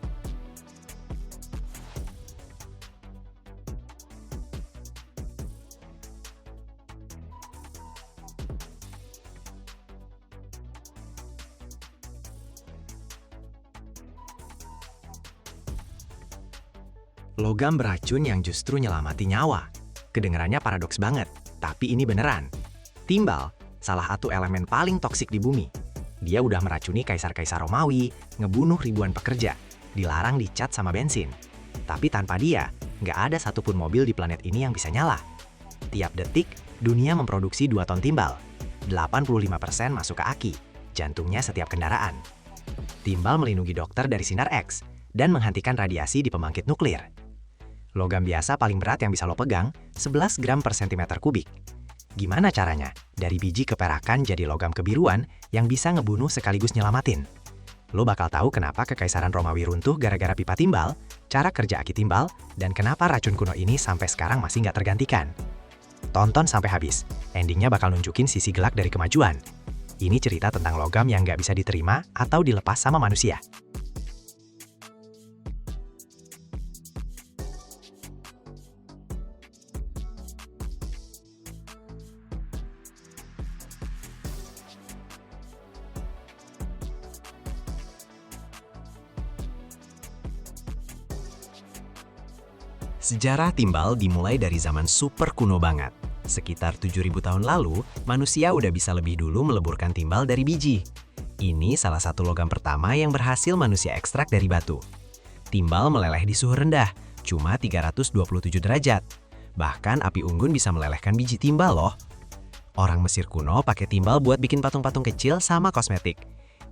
Logam beracun yang justru nyelamati nyawa. Kedengarannya paradoks banget, tapi ini beneran. Timbal, salah satu elemen paling toksik di bumi. Dia udah meracuni kaisar-kaisar Romawi, ngebunuh ribuan pekerja, dilarang dicat sama bensin. Tapi tanpa dia, nggak ada satupun mobil di planet ini yang bisa nyala. Tiap detik, dunia memproduksi 2 ton timbal. 85% masuk ke aki, jantungnya setiap kendaraan. Timbal melindungi dokter dari sinar X dan menghentikan radiasi di pembangkit nuklir. Logam biasa paling berat yang bisa lo pegang, 11 gram per sentimeter kubik. Gimana caranya? Dari biji keperakan jadi logam kebiruan yang bisa ngebunuh sekaligus nyelamatin. Lo bakal tahu kenapa kekaisaran Romawi runtuh gara-gara pipa timbal, cara kerja aki timbal, dan kenapa racun kuno ini sampai sekarang masih nggak tergantikan. Tonton sampai habis, endingnya bakal nunjukin sisi gelap dari kemajuan. Ini cerita tentang logam yang nggak bisa diterima atau dilepas sama manusia. Sejarah timbal dimulai dari zaman super kuno banget. Sekitar 7.000 tahun lalu, manusia udah bisa lebih dulu meleburkan timbal dari biji. Ini salah satu logam pertama yang berhasil manusia ekstrak dari batu. Timbal meleleh di suhu rendah, cuma 327 derajat. Bahkan api unggun bisa melelehkan biji timbal loh. Orang Mesir kuno pakai timbal buat bikin patung-patung kecil sama kosmetik.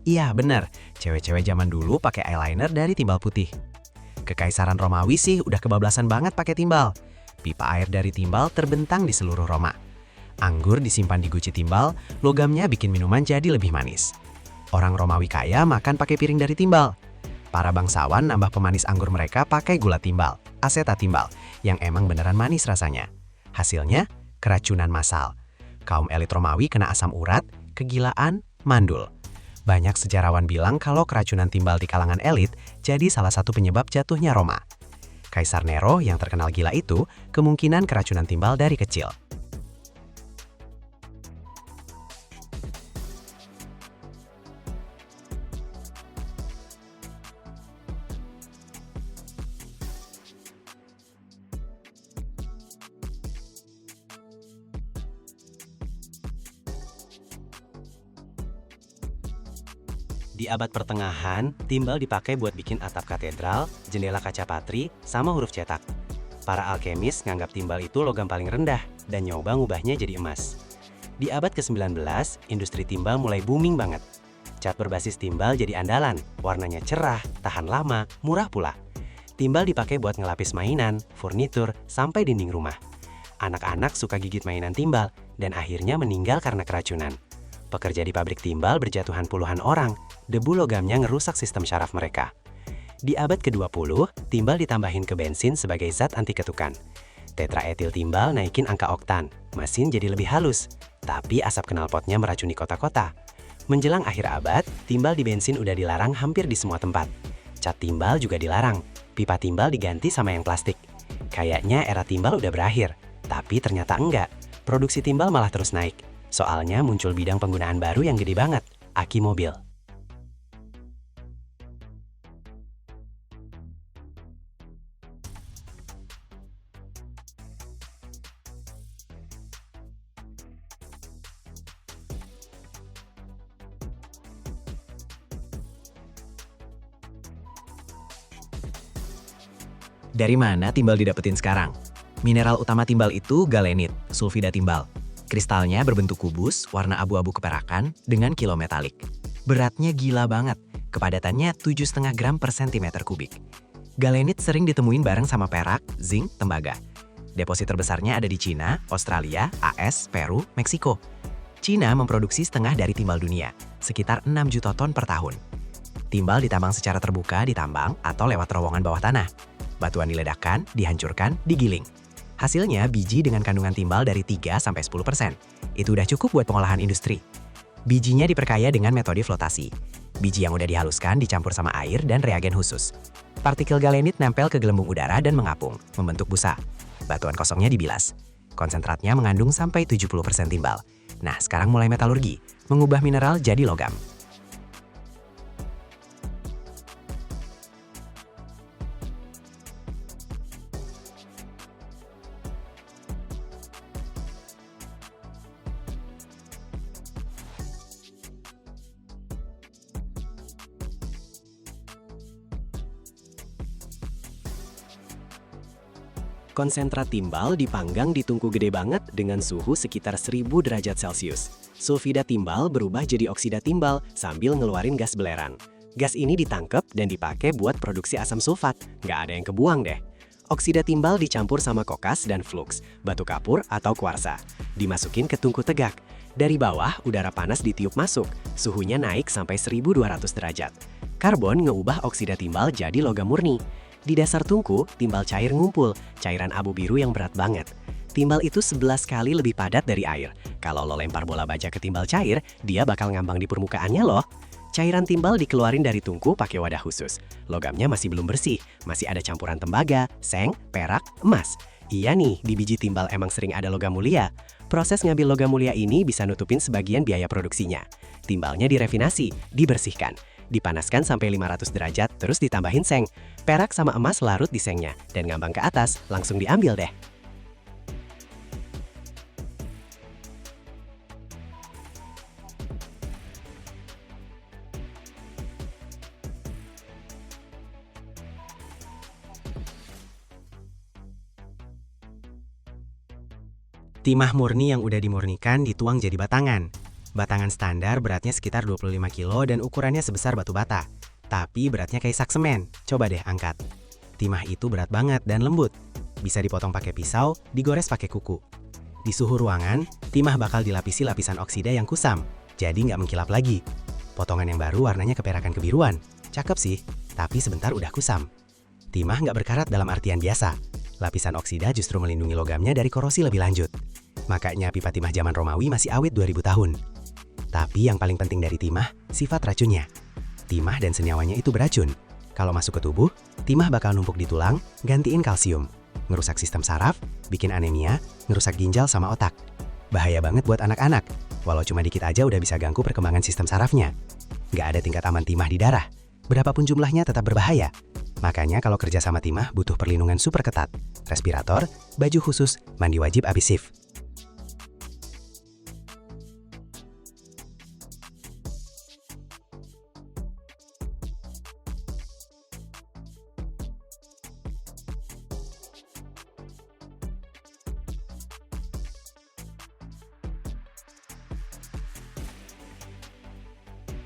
Iya bener, cewek-cewek zaman dulu pakai eyeliner dari timbal putih. Kekaisaran Romawi sih udah kebablasan banget pakai timbal. Pipa air dari timbal terbentang di seluruh Roma. Anggur disimpan di guci timbal, logamnya bikin minuman jadi lebih manis. Orang Romawi kaya makan pakai piring dari timbal. Para bangsawan nambah pemanis anggur mereka pakai gula timbal, aseta timbal, yang emang beneran manis rasanya. Hasilnya, keracunan massal. Kaum elit Romawi kena asam urat, kegilaan, mandul. Banyak sejarawan bilang kalau keracunan timbal di kalangan elit jadi salah satu penyebab jatuhnya Roma. Kaisar Nero yang terkenal gila itu kemungkinan keracunan timbal dari kecil. Di abad pertengahan, timbal dipakai buat bikin atap katedral, jendela kaca patri, sama huruf cetak. Para alkemis nganggap timbal itu logam paling rendah dan nyoba ngubahnya jadi emas. Di abad ke-19, industri timbal mulai booming banget. Cat berbasis timbal jadi andalan, warnanya cerah, tahan lama, murah pula. Timbal dipakai buat ngelapis mainan, furnitur, sampai dinding rumah. Anak-anak suka gigit mainan timbal dan akhirnya meninggal karena keracunan. Pekerja di pabrik timbal berjatuhan puluhan orang, debu logamnya ngerusak sistem syaraf mereka. Di abad ke-20, timbal ditambahin ke bensin sebagai zat anti ketukan. Tetraetil timbal naikin angka oktan, mesin jadi lebih halus, tapi asap knalpotnya meracuni kota-kota. Menjelang akhir abad, timbal di bensin udah dilarang hampir di semua tempat. Cat timbal juga dilarang, pipa timbal diganti sama yang plastik. Kayaknya era timbal udah berakhir, tapi ternyata enggak. Produksi timbal malah terus naik. Soalnya muncul bidang penggunaan baru yang gede banget, aki mobil. Dari mana timbal didapetin sekarang? Mineral utama timbal itu galenit, sulfida timbal. Kristalnya berbentuk kubus, warna abu-abu keperakan, dengan kilo metalik. Beratnya gila banget, kepadatannya 7,5 gram per sentimeter kubik. Galenit sering ditemuin bareng sama perak, zinc, tembaga. Deposit terbesarnya ada di Cina, Australia, AS, Peru, Meksiko. Cina memproduksi setengah dari timbal dunia, sekitar 6 juta ton per tahun. Timbal ditambang secara terbuka di tambang atau lewat terowongan bawah tanah. Batuan diledakkan, dihancurkan, digiling. Hasilnya biji dengan kandungan timbal dari 3-10%. Itu udah cukup buat pengolahan industri. Bijinya diperkaya dengan metode flotasi. Biji yang udah dihaluskan dicampur sama air dan reagen khusus. Partikel galenit nempel ke gelembung udara dan mengapung, membentuk busa. Batuan kosongnya dibilas. Konsentratnya mengandung sampai 70% timbal. Nah, sekarang mulai metalurgi, mengubah mineral jadi logam. Konsentrat timbal dipanggang di tungku gede banget dengan suhu sekitar 1000 derajat Celcius. Sulfida timbal berubah jadi oksida timbal sambil ngeluarin gas belerang. Gas ini ditangkep dan dipakai buat produksi asam sulfat. Nggak ada yang kebuang deh. Oksida timbal dicampur sama kokas dan flux, batu kapur atau kuarsa. Dimasukin ke tungku tegak. Dari bawah, udara panas ditiup masuk. Suhunya naik sampai 1200 derajat. Karbon ngeubah oksida timbal jadi logam murni. Di dasar tungku, timbal cair ngumpul, cairan abu biru yang berat banget. Timbal itu 11 kali lebih padat dari air. Kalau lo lempar bola baja ke timbal cair, dia bakal ngambang di permukaannya loh. Cairan timbal dikeluarin dari tungku pakai wadah khusus. Logamnya masih belum bersih, masih ada campuran tembaga, seng, perak, emas. Iya nih, di biji timbal emang sering ada logam mulia. Proses ngambil logam mulia ini bisa nutupin sebagian biaya produksinya. Timbalnya direfinasi, dibersihkan. Dipanaskan sampai 500 derajat, terus ditambahin seng. Perak sama emas larut di sengnya, dan ngambang ke atas, langsung diambil deh. Timah murni yang udah dimurnikan dituang jadi batangan. Batangan standar beratnya sekitar 25 kilo dan ukurannya sebesar batu bata. Tapi beratnya kayak sak semen. Coba deh angkat. Timah itu berat banget dan lembut. Bisa dipotong pakai pisau, digores pakai kuku. Di suhu ruangan, timah bakal dilapisi lapisan oksida yang kusam. Jadi nggak mengkilap lagi. Potongan yang baru warnanya keperakan kebiruan. Cakep sih, tapi sebentar udah kusam. Timah nggak berkarat dalam artian biasa. Lapisan oksida justru melindungi logamnya dari korosi lebih lanjut. Makanya pipa timah zaman Romawi masih awet 2000 tahun. Tapi yang paling penting dari timah, sifat racunnya. Timah dan senyawanya itu beracun. Kalau masuk ke tubuh, timah bakal numpuk di tulang, gantiin kalsium. Ngerusak sistem saraf, bikin anemia, ngerusak ginjal sama otak. Bahaya banget buat anak-anak. Walau cuma dikit aja udah bisa ganggu perkembangan sistem sarafnya. Nggak ada tingkat aman timah di darah. Berapapun jumlahnya tetap berbahaya. Makanya kalau kerja sama timah butuh perlindungan super ketat. Respirator, baju khusus, mandi wajib abis shift.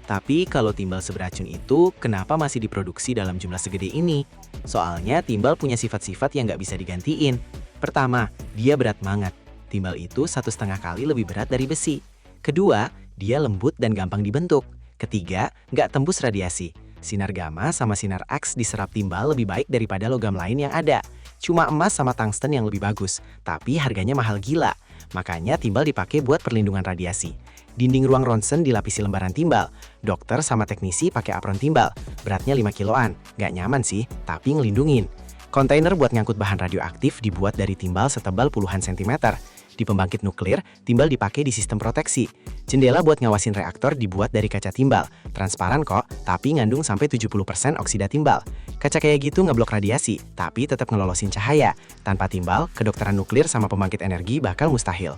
Tapi kalau timbal seberacun itu, kenapa masih diproduksi dalam jumlah segede ini? Soalnya timbal punya sifat-sifat yang nggak bisa digantiin. Pertama, dia berat banget. Timbal itu 1,5 kali lebih berat dari besi. Kedua, dia lembut dan gampang dibentuk. Ketiga, nggak tembus radiasi. Sinar gamma sama sinar X diserap timbal lebih baik daripada logam lain yang ada. Cuma emas sama tungsten yang lebih bagus, tapi harganya mahal gila. Makanya timbal dipakai buat perlindungan radiasi. Dinding ruang ronsen dilapisi lembaran timbal. Dokter sama teknisi pakai apron timbal. Beratnya 5 kiloan. Nggak nyaman sih, tapi ngelindungin. Kontainer buat ngangkut bahan radioaktif dibuat dari timbal setebal puluhan sentimeter. Di pembangkit nuklir, timbal dipakai di sistem proteksi. Jendela buat ngawasin reaktor dibuat dari kaca timbal. Transparan kok, tapi ngandung sampai 70% oksida timbal. Kaca kayak gitu ngeblok radiasi, tapi tetap ngelolosin cahaya. Tanpa timbal, kedokteran nuklir sama pembangkit energi bakal mustahil.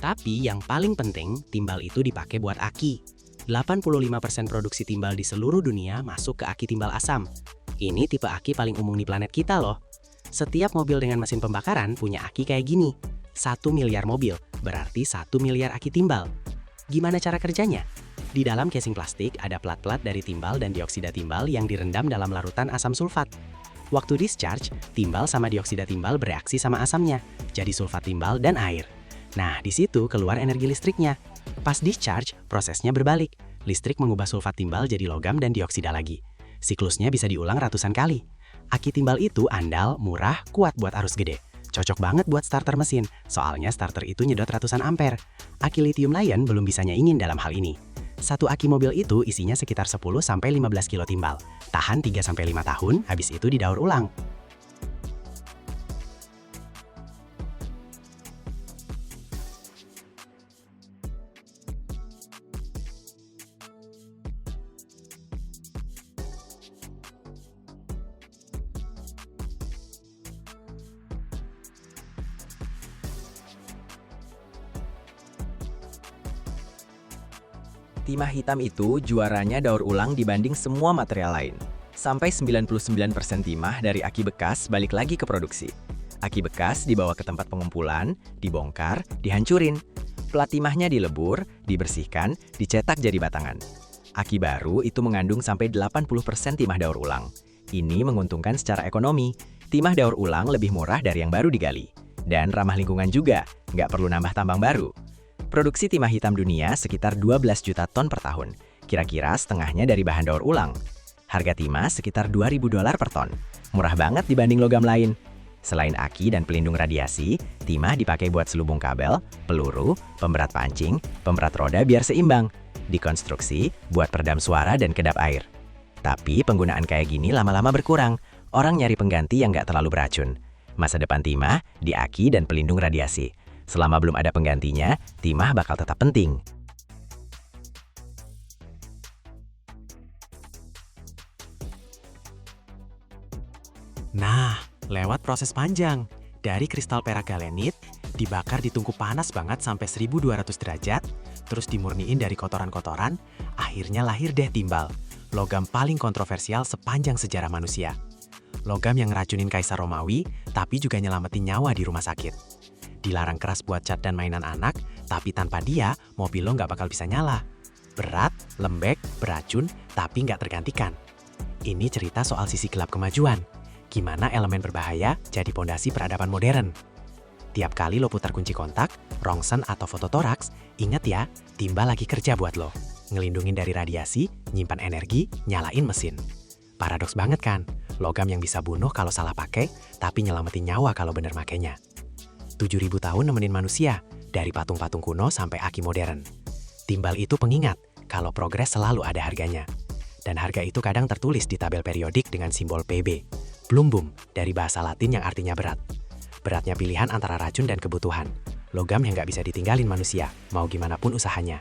Tapi yang paling penting, timbal itu dipakai buat aki. 85% produksi timbal di seluruh dunia masuk ke aki timbal asam. Ini tipe aki paling umum di planet kita loh. Setiap mobil dengan mesin pembakaran punya aki kayak gini. 1 miliar mobil, berarti 1 miliar aki timbal. Gimana cara kerjanya? Di dalam casing plastik ada plat-plat dari timbal dan dioksida timbal yang direndam dalam larutan asam sulfat. Waktu discharge, timbal sama dioksida timbal bereaksi sama asamnya, jadi sulfat timbal dan air. Nah, di situ keluar energi listriknya. Pas discharge, prosesnya berbalik. Listrik mengubah sulfat timbal jadi logam dan dioksida lagi. Siklusnya bisa diulang ratusan kali. Aki timbal itu andal, murah, kuat buat arus gede. Cocok banget buat starter mesin, soalnya starter itu nyedot ratusan ampere. Aki lithium ion belum bisa nyaingin dalam hal ini. Satu aki mobil itu isinya sekitar 10-15 kilo timbal. Tahan 3-5 tahun, habis itu didaur ulang. Timah hitam itu juaranya daur ulang dibanding semua material lain. Sampai 99% timah dari aki bekas balik lagi ke produksi. Aki bekas dibawa ke tempat pengumpulan, dibongkar, dihancurin. Plat timahnya dilebur, dibersihkan, dicetak jadi batangan. Aki baru itu mengandung sampai 80% timah daur ulang. Ini menguntungkan secara ekonomi. Timah daur ulang lebih murah dari yang baru digali. Dan ramah lingkungan juga, nggak perlu nambah tambang baru. Produksi timah hitam dunia sekitar 12 juta ton per tahun. Kira-kira setengahnya dari bahan daur ulang. Harga timah sekitar $2.000 per ton. Murah banget dibanding logam lain. Selain aki dan pelindung radiasi, timah dipakai buat selubung kabel, peluru, pemberat pancing, pemberat roda biar seimbang. Dikonstruksi buat peredam suara dan kedap air. Tapi penggunaan kayak gini lama-lama berkurang. Orang nyari pengganti yang nggak terlalu beracun. Masa depan timah di aki dan pelindung radiasi. Selama belum ada penggantinya, timah bakal tetap penting. Nah, lewat proses panjang. Dari kristal perak galenit, dibakar di tungku panas banget sampai 1200 derajat, terus dimurniin dari kotoran-kotoran, akhirnya lahir deh timbal. Logam paling kontroversial sepanjang sejarah manusia. Logam yang ngeracunin Kaisar Romawi, tapi juga nyelamatin nyawa di rumah sakit. Dilarang keras buat cat dan mainan anak, tapi tanpa dia, mobil lo nggak bakal bisa nyala. Berat, lembek, beracun, tapi nggak tergantikan. Ini cerita soal sisi gelap kemajuan. Gimana elemen berbahaya jadi pondasi peradaban modern. Tiap kali lo putar kunci kontak, rongsen atau fototoraks, ingat ya, timbal lagi kerja buat lo. Ngelindungin dari radiasi, nyimpan energi, nyalain mesin. Paradoks banget kan? Logam yang bisa bunuh kalau salah pakai, tapi nyelamatin nyawa kalau bener makainya. 7.000 tahun nemenin manusia, dari patung-patung kuno sampai aki modern. Timbal itu pengingat kalau progres selalu ada harganya. Dan harga itu kadang tertulis di tabel periodik dengan simbol PB. Plumbum, dari bahasa Latin yang artinya berat. Beratnya pilihan antara racun dan kebutuhan. Logam yang nggak bisa ditinggalin manusia, mau gimana pun usahanya.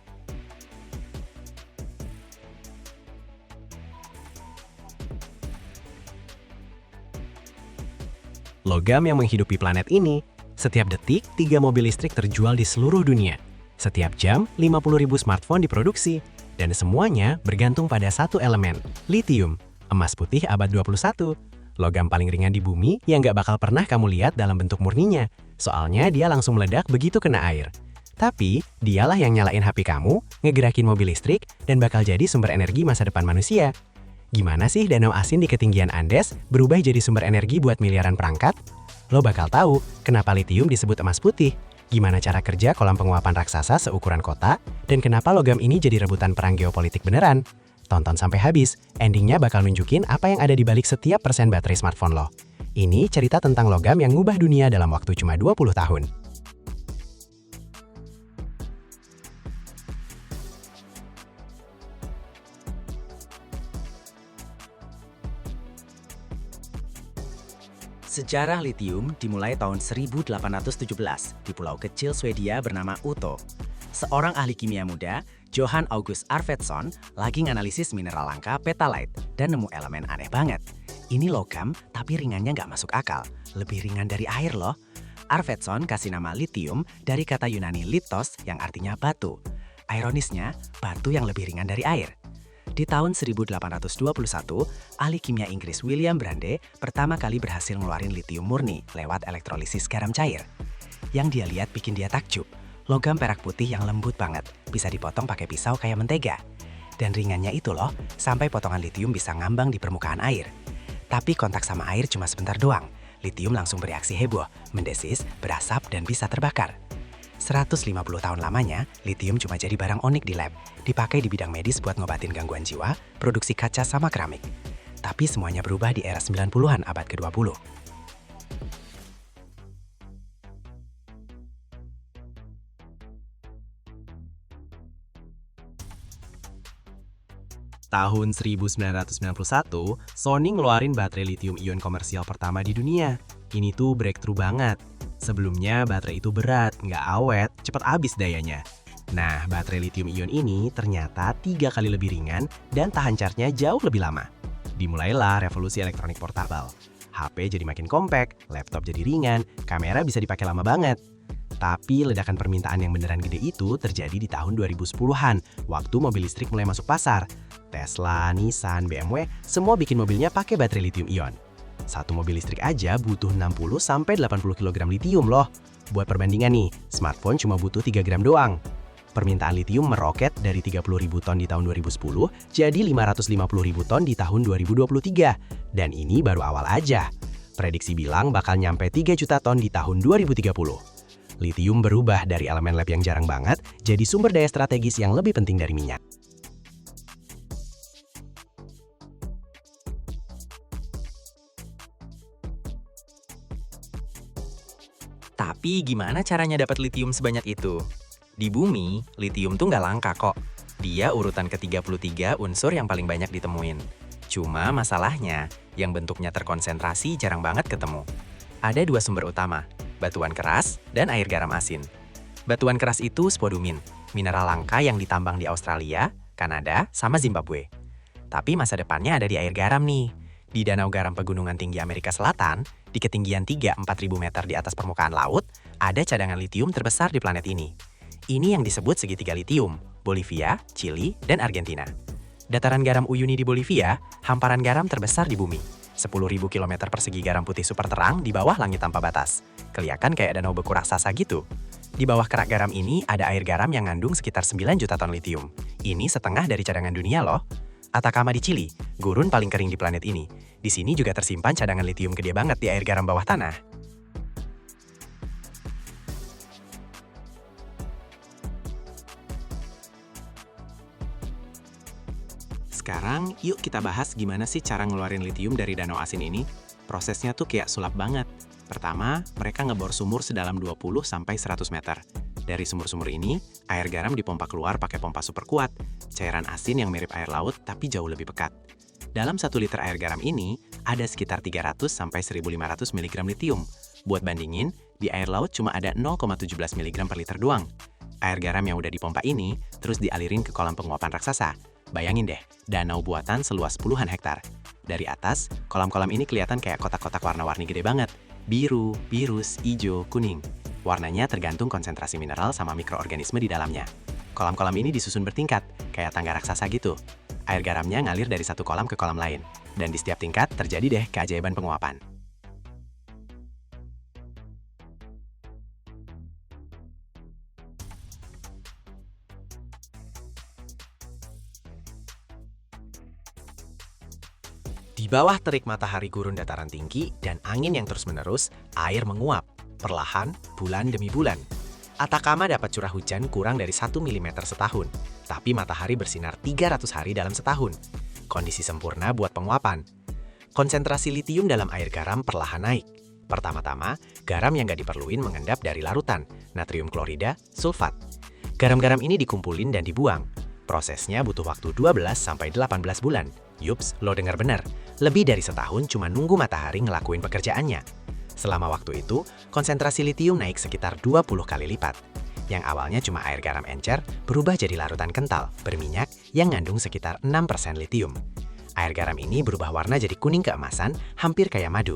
Logam yang menghidupi planet ini Setiap detik, 3 mobil listrik terjual di seluruh dunia. Setiap jam, 50.000 smartphone diproduksi. Dan semuanya bergantung pada satu elemen, litium, emas putih abad 21. Logam paling ringan di bumi yang nggak bakal pernah kamu lihat dalam bentuk murninya. Soalnya dia langsung meledak begitu kena air. Tapi, dialah yang nyalain HP kamu, ngegerakin mobil listrik, dan bakal jadi sumber energi masa depan manusia. Gimana sih danau asin di ketinggian Andes berubah jadi sumber energi buat miliaran perangkat? Lo bakal tahu kenapa litium disebut emas putih, gimana cara kerja kolam penguapan raksasa seukuran kota, dan kenapa logam ini jadi rebutan perang geopolitik beneran. Tonton sampai habis, endingnya bakal nunjukin apa yang ada di balik setiap persen baterai smartphone lo. Ini cerita tentang logam yang ngubah dunia dalam waktu cuma 20 tahun. Sejarah litium dimulai tahun 1817 di pulau kecil Swedia bernama Utö. Seorang ahli kimia muda, Johan August Arfvedson, lagi nganalisis mineral langka petalite dan nemu elemen aneh banget. Ini logam, tapi ringannya nggak masuk akal. Lebih ringan dari air loh. Arfvedson kasih nama litium dari kata Yunani litos yang artinya batu. Ironisnya, batu yang lebih ringan dari air. Di tahun 1821, ahli kimia Inggris William Brande pertama kali berhasil ngeluarin litium murni lewat elektrolisis garam cair. Yang dia lihat bikin dia takjub. Logam perak putih yang lembut banget, bisa dipotong pakai pisau kayak mentega. Dan ringannya itu loh, sampai potongan litium bisa ngambang di permukaan air. Tapi kontak sama air cuma sebentar doang. Litium langsung bereaksi heboh, mendesis, berasap, dan bisa terbakar. 150 tahun lamanya, litium cuma jadi barang unik di lab, dipakai di bidang medis buat ngobatin gangguan jiwa, produksi kaca sama keramik. Tapi semuanya berubah di era 90-an abad ke-20. Tahun 1991, Sony ngeluarin baterai lithium-ion komersial pertama di dunia. Ini tuh breakthrough banget. Sebelumnya baterai itu berat, nggak awet, cepat habis dayanya. Nah, baterai lithium-ion ini ternyata 3 kali lebih ringan dan tahan charge-nya jauh lebih lama. Dimulailah revolusi elektronik portabel. HP jadi makin kompak, laptop jadi ringan, kamera bisa dipakai lama banget. Tapi ledakan permintaan yang beneran gede itu terjadi di tahun 2010-an, waktu mobil listrik mulai masuk pasar. Tesla, Nissan, BMW, semua bikin mobilnya pakai baterai lithium-ion. Satu mobil listrik aja butuh 60-80 kg litium loh. Buat perbandingan nih, smartphone cuma butuh 3 gram doang. Permintaan litium meroket dari 30.000 ton di tahun 2010 jadi 550.000 ton di tahun 2023. Dan ini baru awal aja. Prediksi bilang bakal nyampe 3 juta ton di tahun 2030. Litium berubah dari elemen lab yang jarang banget jadi sumber daya strategis yang lebih penting dari minyak. Tapi gimana caranya dapat litium sebanyak itu? Di bumi, litium tuh nggak langka kok. Dia urutan ke-33 unsur yang paling banyak ditemuin. Cuma masalahnya, yang bentuknya terkonsentrasi jarang banget ketemu. Ada 2 sumber utama, batuan keras dan air garam asin. Batuan keras itu spodumene, mineral langka yang ditambang di Australia, Kanada, sama Zimbabwe. Tapi masa depannya ada di air garam nih. Di danau garam pegunungan tinggi Amerika Selatan, di ketinggian 3-4 ribu meter di atas permukaan laut, ada cadangan litium terbesar di planet ini. Ini yang disebut segitiga litium, Bolivia, Chili, dan Argentina. Dataran garam Uyuni di Bolivia, hamparan garam terbesar di bumi. 10.000 km persegi garam putih super terang di bawah langit tanpa batas. Kelihatan kayak danau beku raksasa gitu. Di bawah kerak garam ini ada air garam yang ngandung sekitar 9 juta ton litium. Ini setengah dari cadangan dunia loh. Atacama di Chili, gurun paling kering di planet ini. Di sini juga tersimpan cadangan litium gede banget di air garam bawah tanah. Sekarang, yuk kita bahas gimana sih cara ngeluarin litium dari danau asin ini. Prosesnya tuh kayak sulap banget. Pertama, mereka ngebor sumur sedalam 20-100 meter. Dari sumur-sumur ini, air garam dipompa keluar pakai pompa super kuat. Cairan asin yang mirip air laut tapi jauh lebih pekat. Dalam 1 liter air garam ini, ada sekitar 300-1.500 mg litium. Buat bandingin, di air laut cuma ada 0,17 mg per liter doang. Air garam yang udah dipompa ini terus dialirin ke kolam penguapan raksasa. Bayangin deh, danau buatan seluas puluhan hektar. Dari atas, kolam-kolam ini kelihatan kayak kotak-kotak warna-warni gede banget. biru, birus, hijau, kuning. Warnanya tergantung konsentrasi mineral sama mikroorganisme di dalamnya. Kolam-kolam ini disusun bertingkat, kayak tangga raksasa gitu. Air garamnya ngalir dari satu kolam ke kolam lain. Dan di setiap tingkat terjadi deh keajaiban penguapan. Di bawah terik matahari gurun dataran tinggi dan angin yang terus-menerus, air menguap, perlahan, bulan demi bulan. Atacama dapat curah hujan kurang dari 1 mm setahun, tapi matahari bersinar 300 hari dalam setahun. Kondisi sempurna buat penguapan. Konsentrasi litium dalam air garam perlahan naik. Pertama-tama, garam yang nggak diperluin mengendap dari larutan, natrium klorida, sulfat. Garam-garam ini dikumpulin dan dibuang. Prosesnya butuh waktu 12-18 bulan. Yups, lo dengar benar. Lebih dari setahun cuma nunggu matahari ngelakuin pekerjaannya. Selama waktu itu, konsentrasi litium naik sekitar 20 kali lipat. Yang awalnya cuma air garam encer, berubah jadi larutan kental, berminyak, yang ngandung sekitar 6% litium. Air garam ini berubah warna jadi kuning keemasan, hampir kayak madu.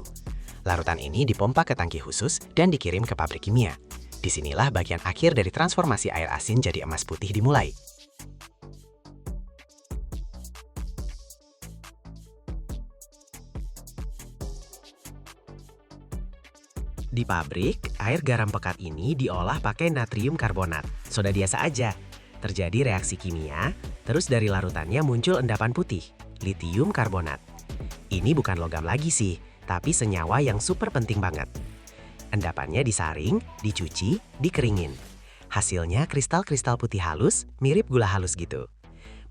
Larutan ini dipompa ke tangki khusus dan dikirim ke pabrik kimia. Disinilah bagian akhir dari transformasi air asin jadi emas putih dimulai. Di pabrik, air garam pekat ini diolah pakai natrium karbonat, soda biasa aja. Terjadi reaksi kimia, terus dari larutannya muncul endapan putih, litium karbonat. Ini bukan logam lagi sih, tapi senyawa yang super penting banget. Endapannya disaring, dicuci, dikeringin. Hasilnya kristal-kristal putih halus, mirip gula halus gitu.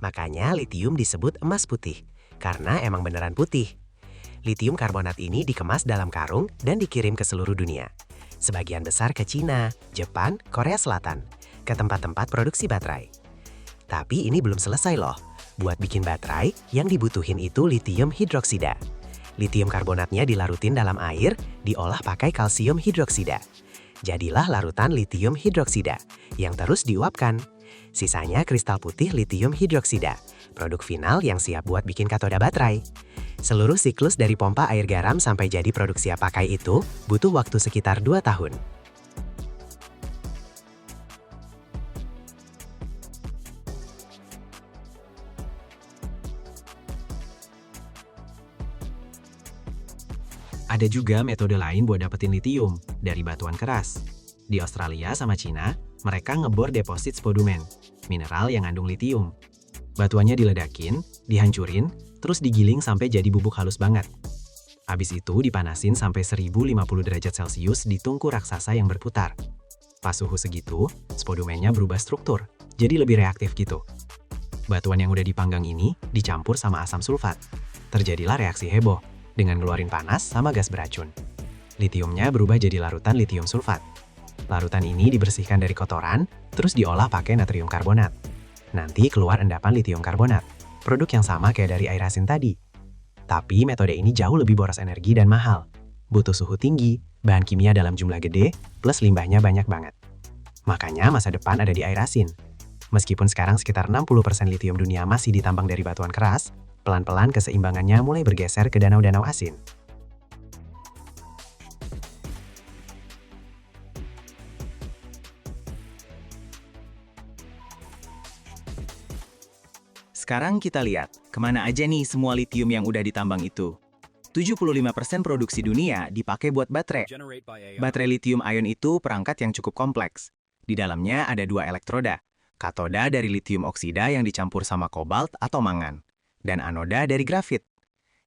Makanya litium disebut emas putih, karena emang beneran putih. Litium karbonat ini dikemas dalam karung dan dikirim ke seluruh dunia. Sebagian besar ke Cina, Jepang, Korea Selatan, ke tempat-tempat produksi baterai. Tapi ini belum selesai loh. Buat bikin baterai, yang dibutuhin itu litium hidroksida. Litium karbonatnya dilarutin dalam air, diolah pakai kalsium hidroksida. Jadilah larutan litium hidroksida, yang terus diuapkan. Sisanya kristal putih litium hidroksida, produk final yang siap buat bikin katoda baterai. Seluruh siklus dari pompa air garam sampai jadi produk siap pakai itu butuh waktu sekitar 2 tahun. Ada juga metode lain buat dapetin litium dari batuan keras. Di Australia sama Cina, mereka ngebor deposit spodumene, mineral yang ngandung litium. Batuannya diledakin, dihancurin, terus digiling sampai jadi bubuk halus banget. Habis itu dipanasin sampai 1050 derajat Celcius di tungku raksasa yang berputar. Pas suhu segitu, spodumennya berubah struktur, jadi lebih reaktif gitu. Batuan yang udah dipanggang ini dicampur sama asam sulfat. Terjadilah reaksi heboh, dengan ngeluarin panas sama gas beracun. Litiumnya berubah jadi larutan litium sulfat. Larutan ini dibersihkan dari kotoran, terus diolah pakai natrium karbonat. Nanti keluar endapan litium karbonat, produk yang sama kayak dari air asin tadi. Tapi metode ini jauh lebih boros energi dan mahal. Butuh suhu tinggi, bahan kimia dalam jumlah gede, plus limbahnya banyak banget. Makanya masa depan ada di air asin. Meskipun sekarang sekitar 60% litium dunia masih ditambang dari batuan keras, pelan-pelan keseimbangannya mulai bergeser ke danau-danau asin. Sekarang kita lihat, kemana aja nih semua litium yang udah ditambang itu. 75% produksi dunia dipakai buat baterai. Baterai lithium ion itu perangkat yang cukup kompleks. Di dalamnya ada 2 elektroda. Katoda dari litium oksida yang dicampur sama kobalt atau mangan. Dan anoda dari grafit.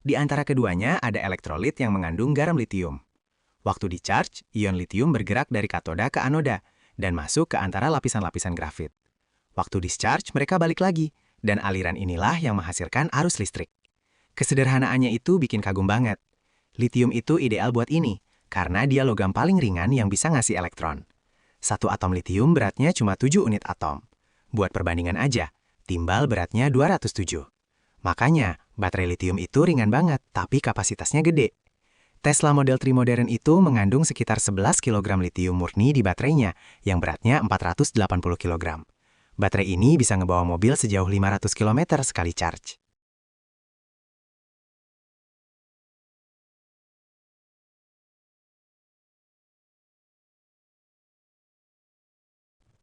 Di antara keduanya ada elektrolit yang mengandung garam litium. Waktu di-charge, ion litium bergerak dari katoda ke anoda dan masuk ke antara lapisan-lapisan grafit. Waktu discharge, mereka balik lagi. Dan aliran inilah yang menghasilkan arus listrik. Kesederhanaannya itu bikin kagum banget. Litium itu ideal buat ini, karena dia logam paling ringan yang bisa ngasih elektron. 1 atom litium beratnya cuma 7 unit atom. Buat perbandingan aja, timbal beratnya 207. Makanya, baterai litium itu ringan banget, tapi kapasitasnya gede. Tesla Model 3 modern itu mengandung sekitar 11 kg litium murni di baterainya, yang beratnya 480 kg. Baterai ini bisa ngebawa mobil sejauh 500 km sekali charge.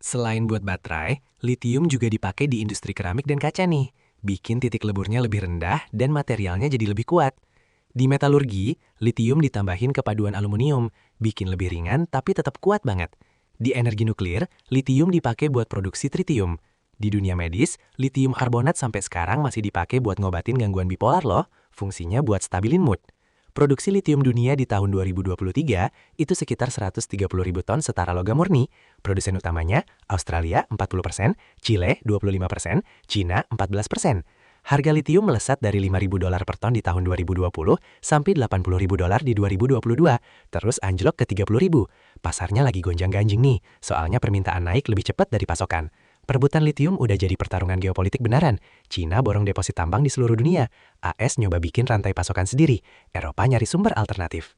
Selain buat baterai, litium juga dipakai di industri keramik dan kaca nih. Bikin titik leburnya lebih rendah dan materialnya jadi lebih kuat. Di metalurgi, litium ditambahin ke paduan aluminium, bikin lebih ringan tapi tetap kuat banget. Di energi nuklir, litium dipakai buat produksi tritium. Di dunia medis, litium karbonat sampai sekarang masih dipakai buat ngobatin gangguan bipolar loh, fungsinya buat stabilin mood. Produksi litium dunia di tahun 2023 itu sekitar 130.000 ton setara logam murni. Produsen utamanya Australia 40%, Chile 25%, Cina 14%. Harga litium melesat dari $5.000 per ton di tahun 2020 sampai $80.000 di 2022, terus anjlok ke $30.000. Pasarnya lagi gonjang-ganjing nih, soalnya permintaan naik lebih cepat dari pasokan. Perebutan litium udah jadi pertarungan geopolitik beneran. Cina borong deposit tambang di seluruh dunia. AS nyoba bikin rantai pasokan sendiri. Eropa nyari sumber alternatif.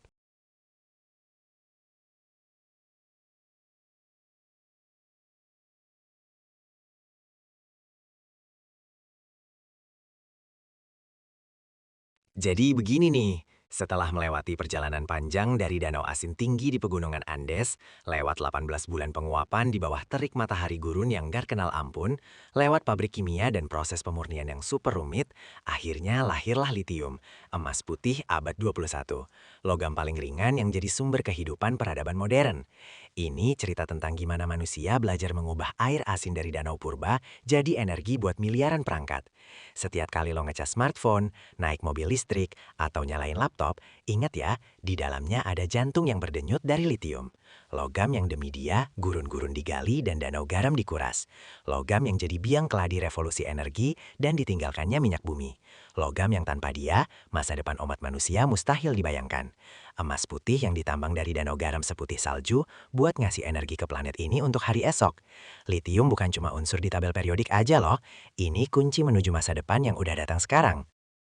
Jadi begini nih, setelah melewati perjalanan panjang dari danau asin tinggi di pegunungan Andes, lewat 18 bulan penguapan di bawah terik matahari gurun yang gak kenal ampun, lewat pabrik kimia dan proses pemurnian yang super rumit, akhirnya lahirlah litium, emas putih abad 21, logam paling ringan yang jadi sumber kehidupan peradaban modern. Ini cerita tentang gimana manusia belajar mengubah air asin dari danau purba jadi energi buat miliaran perangkat. Setiap kali lo ngecas smartphone, naik mobil listrik, atau nyalain laptop, ingat ya, di dalamnya ada jantung yang berdenyut dari litium. Logam yang demi dia, gurun-gurun digali dan danau garam dikuras. Logam yang jadi biang keladi revolusi energi dan ditinggalkannya minyak bumi. Logam yang tanpa dia, masa depan umat manusia mustahil dibayangkan. Emas putih yang ditambang dari danau garam seputih salju buat ngasih energi ke planet ini untuk hari esok. Litium bukan cuma unsur di tabel periodik aja loh, ini kunci menuju masa depan yang udah datang sekarang.